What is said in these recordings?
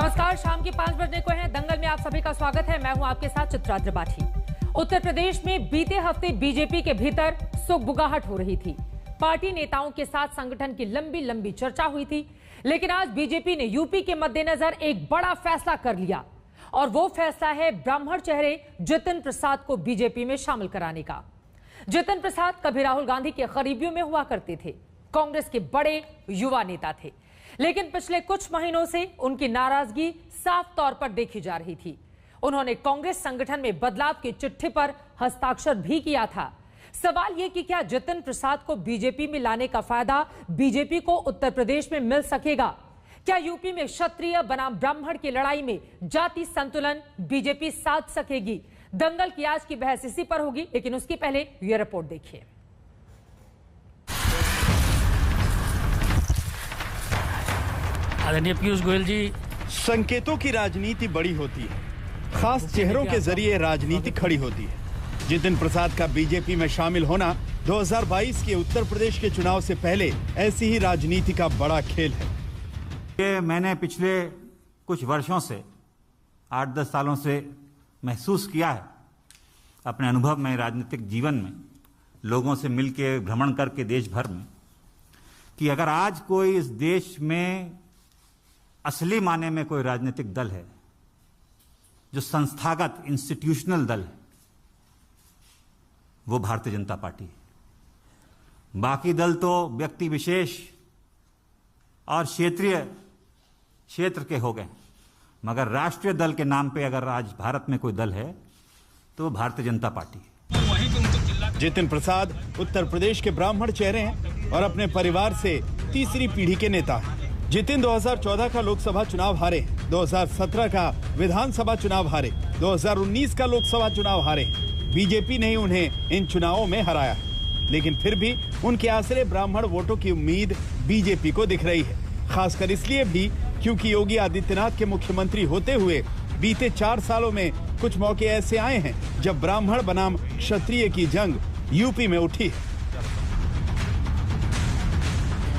नमस्कार, शाम के 5 बजने को है। दंगल में आप सभी का स्वागत है। मैं हूं आपके साथ चित्रा त्रिपाठी। उत्तर प्रदेश में बीते हफ्ते बीजेपी के भीतर सुगबुगाहट हो रही थी। पार्टी नेताओं के साथ संगठन की लंबी लंबी चर्चा हुई थी, लेकिन आज बीजेपी ने यूपी के मद्देनजर एक बड़ा फैसला कर लिया और वो फैसला है ब्राह्मण चेहरे जितिन प्रसाद को बीजेपी में शामिल कराने का। जितिन प्रसाद कभी राहुल गांधी के करीबियों में हुआ करते थे, कांग्रेस के बड़े युवा नेता थे, लेकिन पिछले कुछ महीनों से उनकी नाराजगी साफ तौर पर देखी जा रही थी। उन्होंने कांग्रेस संगठन में बदलाव की चिट्ठी पर हस्ताक्षर भी किया था। सवाल यह कि क्या जितिन प्रसाद को बीजेपी में लाने का फायदा बीजेपी को उत्तर प्रदेश में मिल सकेगा? क्या यूपी में क्षत्रिय बनाम ब्राह्मण की लड़ाई में जाति संतुलन बीजेपी साध सकेगी? दंगल की आज की बहस इसी पर होगी, लेकिन उसकी पहले यह रिपोर्ट देखिए। आदरणीय पीयूष गोयल जी, संकेतों की राजनीति बड़ी होती है, खास चेहरों के जरिए राजनीति खड़ी होती है। जितिन प्रसाद का बीजेपी में शामिल होना 2022 के उत्तर प्रदेश के चुनाव से पहले ऐसी ही राजनीति का बड़ा खेल है। ये मैंने पिछले कुछ वर्षों से 8-10 सालों से महसूस किया है अपने अनुभव में, राजनीतिक जीवन में, लोगों से मिलके भ्रमण करके देश भर में, कि अगर आज कोई इस देश में असली माने में कोई राजनीतिक दल है जो संस्थागत इंस्टीट्यूशनल दल है, वो भारतीय जनता पार्टी है। बाकी दल तो व्यक्ति विशेष और क्षेत्र के हो गए, मगर राष्ट्रीय दल के नाम पे अगर आज भारत में कोई दल है तो वो भारतीय जनता पार्टी है। जितिन प्रसाद उत्तर प्रदेश के ब्राह्मण चेहरे हैं और अपने परिवार से तीसरी पीढ़ी के नेता हैं। जितिन 2014 का लोकसभा चुनाव हारे, 2017 का विधानसभा चुनाव हारे, 2019 का लोकसभा चुनाव हारे। बीजेपी ने ही उन्हें इन चुनावों में हराया, लेकिन फिर भी उनके आसरे ब्राह्मण वोटों की उम्मीद बीजेपी को दिख रही है। खासकर इसलिए भी क्योंकि योगी आदित्यनाथ के मुख्यमंत्री होते हुए बीते 4 सालों में कुछ मौके ऐसे आए हैं जब ब्राह्मण बनाम क्षत्रिय की जंग यूपी में उठी है।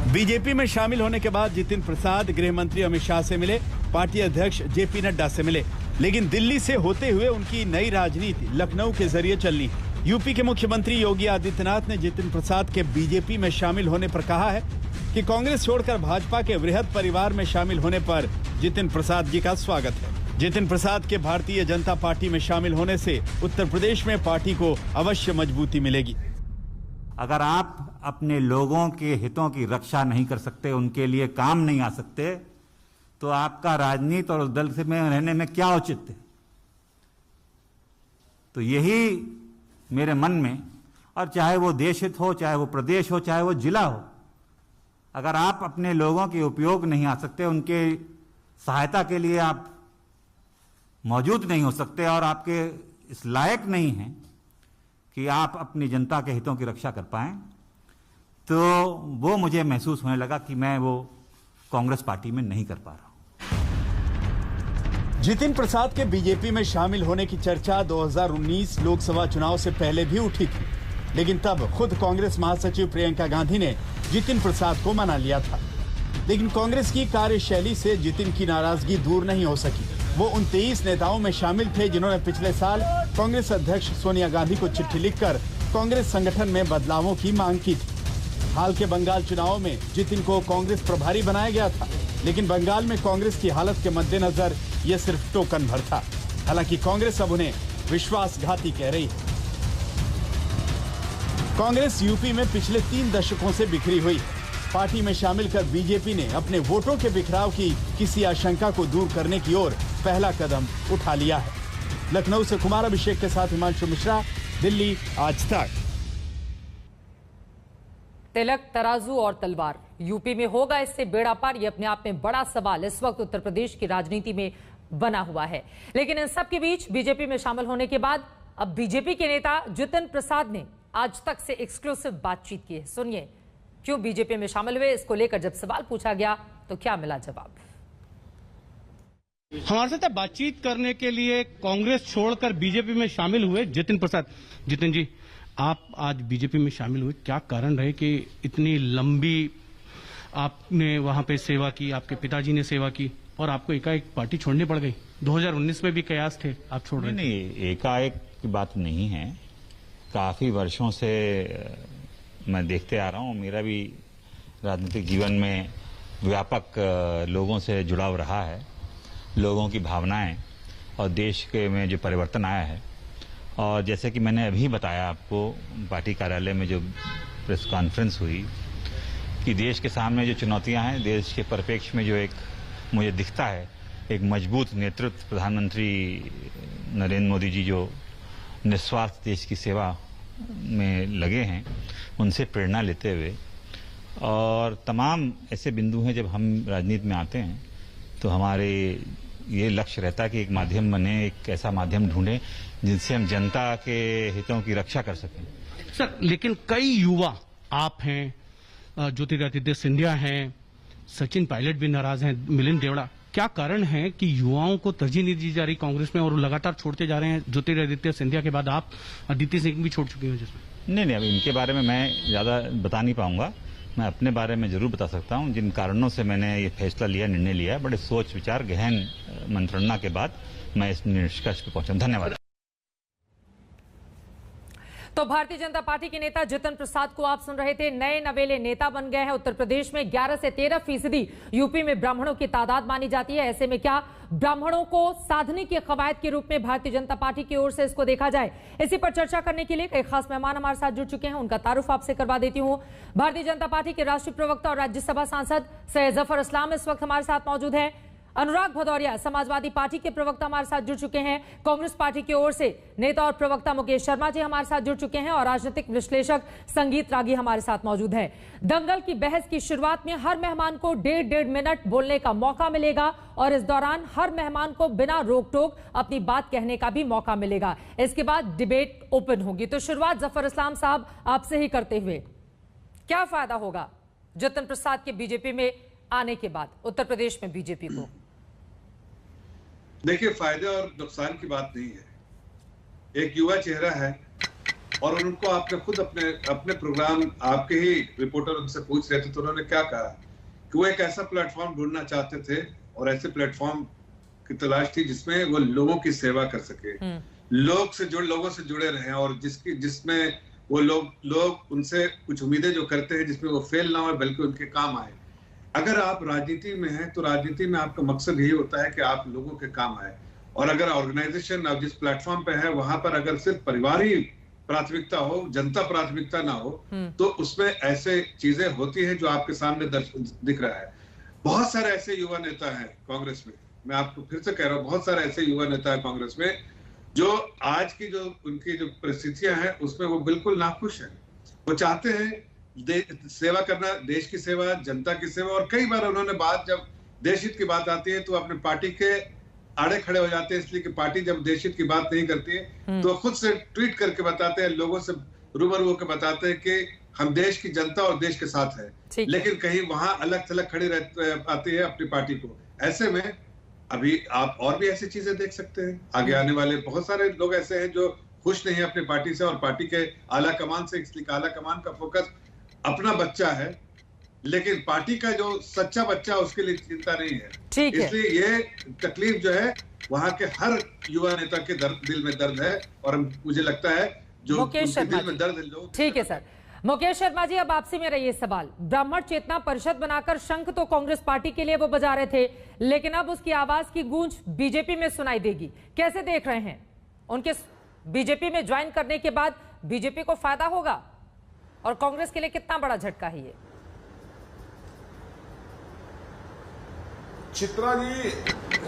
बीजेपी में शामिल होने के बाद जितिन प्रसाद गृह मंत्री अमित शाह से मिले, पार्टी अध्यक्ष जेपी नड्डा से मिले, लेकिन दिल्ली से होते हुए उनकी नई राजनीति लखनऊ के जरिए चलनी। यूपी के मुख्यमंत्री योगी आदित्यनाथ ने जितिन प्रसाद के बीजेपी में शामिल होने पर कहा है कि कांग्रेस छोड़कर भाजपा के वृहद परिवार में शामिल होने पर जितिन प्रसाद जी का स्वागत है। जितिन प्रसाद के भारतीय जनता पार्टी में शामिल होने से उत्तर प्रदेश में पार्टी को अवश्य मजबूती मिलेगी। अगर आप अपने लोगों के हितों की रक्षा नहीं कर सकते, उनके लिए काम नहीं आ सकते, तो आपका राजनीति और उस दल से में रहने में क्या औचित्य? तो यही मेरे मन में, और चाहे वो देश हित हो, चाहे वो प्रदेश हो, चाहे वो जिला हो, अगर आप अपने लोगों के उपयोग नहीं आ सकते, उनके सहायता के लिए आप मौजूद नहीं हो सकते और आपके इस लायक नहीं हैं कि आप अपनी जनता के हितों की रक्षा कर पाएं, तो वो मुझे महसूस होने लगा कि मैं वो कांग्रेस पार्टी में नहीं कर पा रहा हूं। जितिन प्रसाद के बीजेपी में शामिल होने की चर्चा 2019 लोकसभा चुनाव से पहले भी उठी थी, लेकिन तब खुद कांग्रेस महासचिव प्रियंका गांधी ने जितिन प्रसाद को मना लिया था। लेकिन कांग्रेस की कार्यशैली से जितिन की नाराजगी दूर नहीं हो सकी। वो उन 23 नेताओं में शामिल थे जिन्होंने पिछले साल कांग्रेस अध्यक्ष सोनिया गांधी को चिट्ठी लिखकर कांग्रेस संगठन में बदलावों की मांग की थी। हाल के बंगाल चुनाव में जितिन को कांग्रेस प्रभारी बनाया गया था, लेकिन बंगाल में कांग्रेस की हालत के मद्देनजर यह सिर्फ टोकन भर था। हालांकि कांग्रेस अब उन्हें विश्वासघाती कह रही है। कांग्रेस यूपी में पिछले 3 दशकों से बिखरी हुई है। पार्टी में शामिल कर बीजेपी ने अपने वोटों के बिखराव की किसी आशंका को दूर करने की ओर पहला कदम उठा लिया है। लखनऊ से कुमार अभिषेक के साथ हिमांशु मिश्रा, दिल्ली, आज तक। तिलक, तराजू और तलवार यूपी में होगा इससे बेड़ा पार, ये अपने आप में बड़ा सवाल इस वक्त उत्तर प्रदेश की राजनीति में बना हुआ है। लेकिन इन सब के बीच बीजेपी में शामिल होने के बाद अब बीजेपी के नेता जितिन प्रसाद ने आज तक से एक्सक्लूसिव बातचीत की है। सुनिए क्यों बीजेपी में शामिल हुए, इसको लेकर जब सवाल पूछा गया तो क्या मिला जवाब। हमारे साथ बातचीत करने के लिए कांग्रेस छोड़कर बीजेपी में शामिल हुए जितिन प्रसाद। जितिन जी, आप आज बीजेपी में शामिल हुए, क्या कारण रहे कि इतनी लंबी आपने वहां पे सेवा की, आपके पिताजी ने सेवा की और आपको एकाएक पार्टी छोड़नी पड़ गई? 2019 में भी कयास थे, आप छोड़ रहे थे। नहीं, एकाएक की बात नहीं है। काफी वर्षों से मैं देखते आ रहा हूं, मेरा भी राजनीतिक जीवन में व्यापक लोगों से जुड़ाव रहा है, लोगों की भावनाएं और देश के में जो परिवर्तन आया है। और जैसे कि मैंने अभी बताया आपको, पार्टी कार्यालय में जो प्रेस कॉन्फ्रेंस हुई, कि देश के सामने जो चुनौतियां हैं, देश के परिप्रेक्ष्य में जो एक मुझे दिखता है एक मजबूत नेतृत्व, प्रधानमंत्री नरेंद्र मोदी जी जो निस्वार्थ देश की सेवा में लगे हैं, उनसे प्रेरणा लेते हुए, और तमाम ऐसे बिंदु हैं जब हम राजनीति में आते हैं तो हमारे ये लक्ष्य रहता है कि एक माध्यम बने, एक ऐसा माध्यम ढूंढें जिनसे हम जनता के हितों की रक्षा कर सकें। सर, लेकिन कई युवा, आप हैं, ज्योतिरादित्य सिंधिया हैं, सचिन पायलट भी नाराज हैं, मिलिंद देवड़ा, क्या कारण है कि युवाओं को तरजीह नहीं दी जा रही कांग्रेस में और लगातार छोड़ते जा रहे हैं? ज्योतिरादित्य सिंधिया के बाद आप, अदिति सिंह भी छोड़ चुके हैं जिसमें। नहीं, अब इनके बारे में मैं ज्यादा बता नहीं पाऊंगा। मैं अपने बारे में जरूर बता सकता हूं, जिन कारणों से मैंने ये फैसला लिया, निर्णय लिया, बड़े सोच विचार गहन मंत्रणा के बाद मैं इस निष्कर्ष पर पहुंचा। धन्यवाद। तो भारतीय जनता पार्टी के नेता जितिन प्रसाद को आप सुन रहे थे, नए नवेले नेता बन गए हैं। उत्तर प्रदेश में 11 से 13% यूपी में ब्राह्मणों की तादाद मानी जाती है। ऐसे में क्या ब्राह्मणों को साधने की कवायद के रूप में भारतीय जनता पार्टी की ओर से इसको देखा जाए? इसी पर चर्चा करने के लिए एक खास मेहमान हमारे साथ जुड़ चुके हैं, उनका तारुफ आपसे करवा देती हूं। भारतीय जनता पार्टी के राष्ट्रीय प्रवक्ता और राज्यसभा सांसद सैयद जफर इस्लाम इस वक्त हमारे साथ मौजूद है। अनुराग भदौरिया समाजवादी पार्टी के प्रवक्ता हमारे साथ जुड़ चुके हैं। कांग्रेस पार्टी की ओर से नेता और प्रवक्ता मुकेश शर्मा जी हमारे साथ जुड़ चुके हैं और राजनीतिक विश्लेषक संगीत रागी हमारे साथ मौजूद है। दंगल की बहस की शुरुआत में हर मेहमान को 1.5 मिनट बोलने का मौका मिलेगा और इस दौरान हर मेहमान को बिना रोक टोक अपनी बात कहने का भी मौका मिलेगा। इसके बाद डिबेट ओपन होगी। तो शुरुआत जफर इस्लाम साहब आपसे ही करते हुए, क्या फायदा होगा जितिन प्रसाद के बीजेपी में आने के बाद उत्तर प्रदेश में बीजेपी को? देखिए, फायदे और नुकसान की बात नहीं है। एक युवा चेहरा है और उनको आपने खुद अपने प्रोग्राम, आपके ही रिपोर्टर उनसे पूछ रहे थे तो उन्होंने क्या कहा कि वो एक ऐसा प्लेटफॉर्म ढूंढना चाहते थे और ऐसे प्लेटफॉर्म की तलाश थी जिसमें वो लोगों की सेवा कर सके, लोगों से जुड़े रहें और जिसमें वो लोग उनसे कुछ उम्मीदें जो करते हैं जिसमें वो फेल ना हो बल्कि उनके काम आए। अगर आप राजनीति में हैं तो राजनीति में आपका मकसद यही होता है कि आप लोगों के काम आए। और अगर ऑर्गेनाइजेशन आप जिस प्लेटफॉर्म पे है वहां पर अगर सिर्फ परिवार ही प्राथमिकता हो, जनता प्राथमिकता ना हो, तो उसमें ऐसे चीजें होती हैं जो आपके सामने दिख रहा है। बहुत सारे ऐसे युवा नेता हैं कांग्रेस में, मैं आपको फिर से कह रहा हूँ, बहुत सारे ऐसे युवा नेता है कांग्रेस में जो आज की जो उनकी जो परिस्थितियां हैं उसमें वो बिल्कुल नाखुश हैं। वो चाहते हैं सेवा करना, देश की सेवा, जनता की सेवा। और कई बार उन्होंने बात, जब देश हित की बात आती है तो अपने पार्टी के आड़े खड़े हो जाते हैं, इसलिए कि पार्टी जब देश हित की बात नहीं करती है तो खुद से ट्वीट करके बताते हैं, लोगों से रूबरू होकर बताते हैं कि हम देश की जनता और देश के साथ है, लेकिन कहीं वहां अलग थलग खड़ी आती है अपनी पार्टी को। ऐसे में अभी आप और भी ऐसी चीजें देख सकते हैं। आगे आने वाले बहुत सारे लोग ऐसे हैं जो खुश नहीं है अपनी पार्टी से और पार्टी के आला कमान से, इसलिए आला कमान का फोकस अपना बच्चा है, लेकिन पार्टी का जो सच्चा बच्चा उसके लिए चिंता नहीं है। इसलिए ये तकलीफ जो है वहां के हर युवा नेता के दिल में दर्द है और मुझे लगता है जो उनके दिल में दर्द है लोग। ठीक है सर। मुकेश शर्मा जी, अब आपसे मेरा ये सवाल, ब्राह्मण चेतना परिषद बनाकर शंख तो कांग्रेस पार्टी के लिए वो बजा रहे थे, लेकिन अब उसकी आवाज की गूंज बीजेपी में सुनाई देगी। कैसे देख रहे हैं? उनके बीजेपी में ज्वाइन करने के बाद बीजेपी को फायदा होगा और कांग्रेस के लिए कितना बड़ा झटका है ये? चित्रा जी,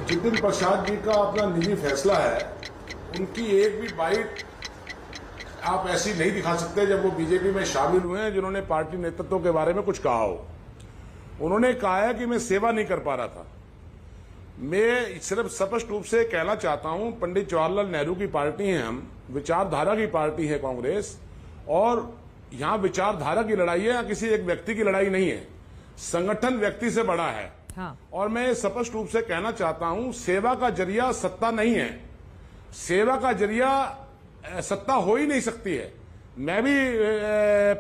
जितिन प्रसाद जी का अपना निजी फैसला है, उनकी एक भी बाइट आप ऐसी नहीं दिखा सकते जब वो बीजेपी में शामिल हुए हैं जिन्होंने पार्टी नेतृत्व के बारे में कुछ कहा हो। उन्होंने कहा है कि मैं सेवा नहीं कर पा रहा था। मैं सिर्फ स्पष्ट रूप से कहना चाहता हूं, पंडित जवाहरलाल नेहरू की पार्टी है, हम विचारधारा की पार्टी है कांग्रेस, और यहां विचारधारा की लड़ाई है या किसी एक व्यक्ति की लड़ाई नहीं है। संगठन व्यक्ति से बड़ा है। हाँ। और मैं स्पष्ट रूप से कहना चाहता हूं, सेवा का जरिया सत्ता नहीं है। सेवा का जरिया सत्ता हो ही नहीं सकती है। मैं भी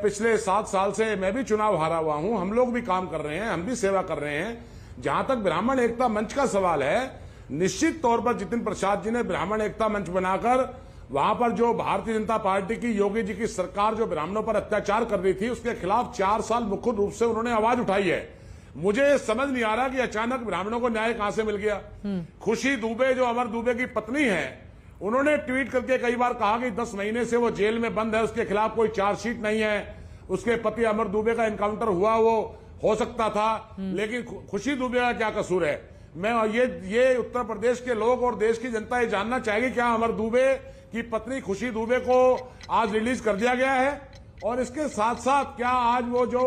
पिछले 7 साल से मैं भी चुनाव हारा हुआ हूं, हम लोग भी काम कर रहे हैं, हम भी सेवा कर रहे हैं, जहां तक ब्राह्मण एकता मंच का सवाल है, निश्चित तौर पर जितिन प्रसाद जी ने ब्राह्मण एकता मंच बनाकर वहां पर जो भारतीय जनता पार्टी की, योगी जी की सरकार जो ब्राह्मणों पर अत्याचार कर रही थी, उसके खिलाफ 4 साल मुख्य रूप से उन्होंने आवाज उठाई है। मुझे समझ नहीं आ रहा कि अचानक ब्राह्मणों को न्याय कहां से मिल गया। खुशी दुबे जो अमर दुबे की पत्नी है, उन्होंने ट्वीट करके कई बार कहा कि 10 महीने से वो जेल में बंद है, उसके खिलाफ कोई चार्जशीट नहीं है, उसके पति अमर दुबे का एनकाउंटर हुआ वो हो सकता था, लेकिन खुशी दुबे का क्या कसूर है। मैं ये उत्तर प्रदेश के लोग और देश की जनता ये जानना चाहेगी, क्या अमर दुबे की पत्नी खुशी दुबे को आज रिलीज कर दिया गया है? और इसके साथ साथ क्या आज वो जो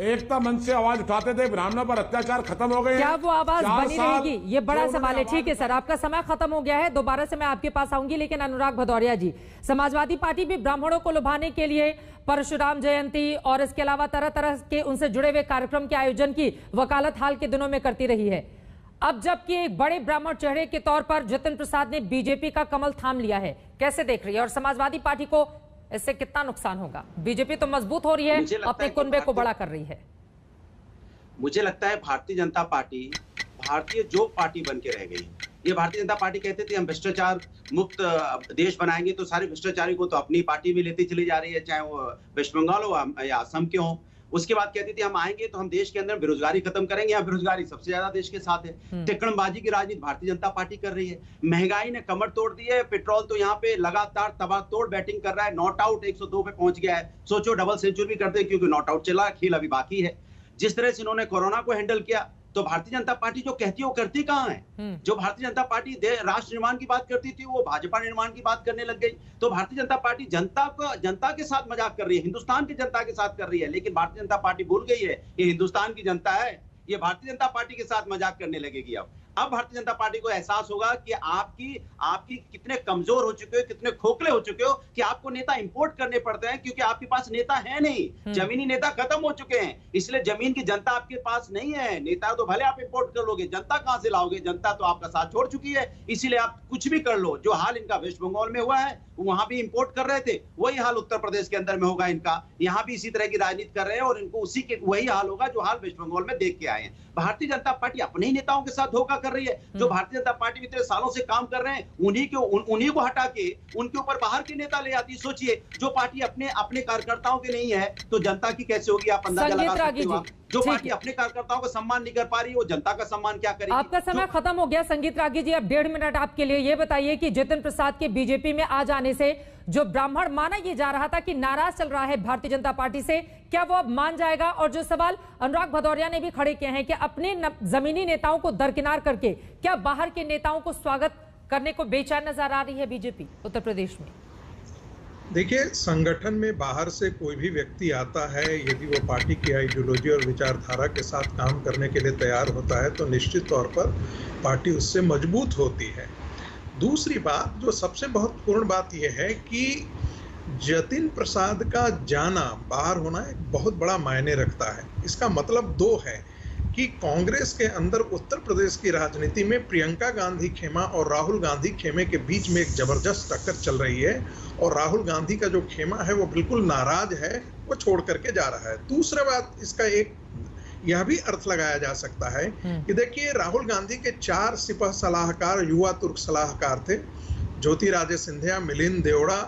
एकता मंच से आवाज उठाते थे ब्राह्मणों पर अत्याचार खत्म हो गए? क्या वो आवाज बनी रहेगी? ये बड़ा सवाल है। ठीक है सर, आपका समय खत्म हो गया है, दोबारा से मैं आपके पास आऊंगी। लेकिन अनुराग भदौरिया जी, समाजवादी पार्टी भी ब्राह्मणों को लुभाने के लिए परशुराम जयंती और इसके अलावा तरह तरह के उनसे जुड़े हुए कार्यक्रम के आयोजन की वकालत हाल के दिनों में करती रही है। अब जबकि एक बड़े ब्राह्मण चेहरे के तौर पर जितिन प्रसाद ने बीजेपी का कमल थाम लिया है, कैसे देख रही है? और समाजवादी पार्टी को इससे कितना नुकसान होगा? बीजेपी तो मजबूत हो रही है, अपने कुनबे को बड़ा कर रही है। मुझे लगता है भारतीय जनता पार्टी भारतीय जोक पार्टी बन के रह गई। ये भारतीय जनता पार्टी कहते थे हम भ्रष्टाचार मुक्त देश बनाएंगे, तो सारे भ्रष्टाचारी को तो अपनी पार्टी में लेती चली जा रही है, चाहे वो वेस्ट बंगाल हो या असम के हो। उसके बाद कहती थी हम आएंगे तो हम देश के अंदर बेरोजगारी खत्म करेंगे। यहाँ बेरोजगारी सबसे ज्यादा देश के साथ है। टिकड़बाजी की राजनीति भारतीय जनता पार्टी कर रही है। महंगाई ने कमर तोड़ दी है। पेट्रोल तो यहाँ पे लगातार तबातोड़ बैटिंग कर रहा है। नॉट आउट 102 पे पहुंच गया है। सोचो डबल सेंचुरी भी करते हैं, क्योंकि नॉट आउट चला, खेल अभी बाकी है। जिस तरह से इन्होंने कोरोना को हैंडल किया, तो भारतीय जनता पार्टी जो कहती है वो करती कहाँ है? जो भारतीय जनता पार्टी राष्ट्र निर्माण की बात करती थी, वो भाजपा निर्माण की बात करने लग गई। तो भारतीय जनता पार्टी जनता के साथ मजाक कर रही है, हिंदुस्तान की जनता के साथ कर रही है। लेकिन भारतीय जनता पार्टी भूल गई है ये हिंदुस्तान की जनता है, ये भारतीय जनता पार्टी के साथ मजाक करने लगेगी। अब भारतीय जनता पार्टी को एहसास होगा कि आपकी कितने कमजोर हो चुके हो, कितने खोखले हो चुके हो, कि आपको नेता इंपोर्ट करने पड़ते हैं, क्योंकि आपके पास नेता है नहीं। जमीनी नेता खत्म हो चुके हैं, इसलिए जमीन की जनता आपके पास नहीं है। नेता तो भले आप इंपोर्ट कर लोगे, जनता कहां से लाओगे? जनता तो आपका साथ छोड़ चुकी है। इसीलिए आप कुछ भी कर लो। जो हाल इनका वेस्ट बंगाल में हुआ है, वहां भी इंपोर्ट कर रहे थे, वही हाल उत्तर प्रदेश के अंदर में होगा इनका। यहाँ भी इसी तरह की राजनीति कर रहे हैं और इनको वही हाल होगा जो हाल वेस्ट बंगाल में देख के आए हैं। भारतीय जनता पार्टी अपने ही नेताओं के साथ धोखा कर रही है। जो भारतीय जनता पार्टी इतने सालों से काम कर रहे हैं, उन्हीं को हटा के उनके ऊपर बाहर के नेता ले आती। सोचिए, जो पार्टी अपने कार्यकर्ताओं के नहीं है, तो जनता की कैसे होगी? आप अंदाजा लगा सकते हो। जो पार्टी अपने कार्यकर्ताओं का सम्मान नहीं कर पा रही है, वो जनता का सम्मान क्या करेगी? आपका समय खत्म हो गया संगीत रागी जी, अब 1.5 मिनट आपके लिए। ये बताइए कि जितिन प्रसाद के बीजेपी में आ जाने से जो ब्राह्मण माना ये जा रहा था कि नाराज चल रहा है भारतीय जनता पार्टी से, क्या वो अब मान जाएगा? और जो सवाल अनुराग भदौरिया ने भी खड़े किए हैं कि अपने जमीनी नेताओं को दरकिनार करके क्या बाहर के नेताओं को स्वागत करने को बेचैन नजर आ रही है बीजेपी उत्तर प्रदेश में? देखिए, संगठन में बाहर से कोई भी व्यक्ति आता है, यदि वो पार्टी की आइडियोलॉजी और विचारधारा के साथ काम करने के लिए तैयार होता है, तो निश्चित तौर पर पार्टी उससे मजबूत होती है। दूसरी बात, जो सबसे महत्वपूर्ण बात यह है कि जतिन प्रसाद का जाना, बाहर होना एक बहुत बड़ा मायने रखता है। इसका मतलब 2 है कि कांग्रेस के अंदर उत्तर प्रदेश की राजनीति में प्रियंका गांधी खेमा और राहुल गांधी खेमे के बीच में एक जबरदस्त टक्कर चल रही है, और राहुल गांधी का जो खेमा है वो बिल्कुल नाराज है, वो छोड़ करके जा रहा है। दूसरा बात, इसका एक यह भी अर्थ लगाया जा सकता है कि देखिए, राहुल गांधी के 4 सिपह सलाहकार युवा तुर्क सलाहकार थे, ज्योतिरादित्य सिंधिया, मिलिंद देवड़ा,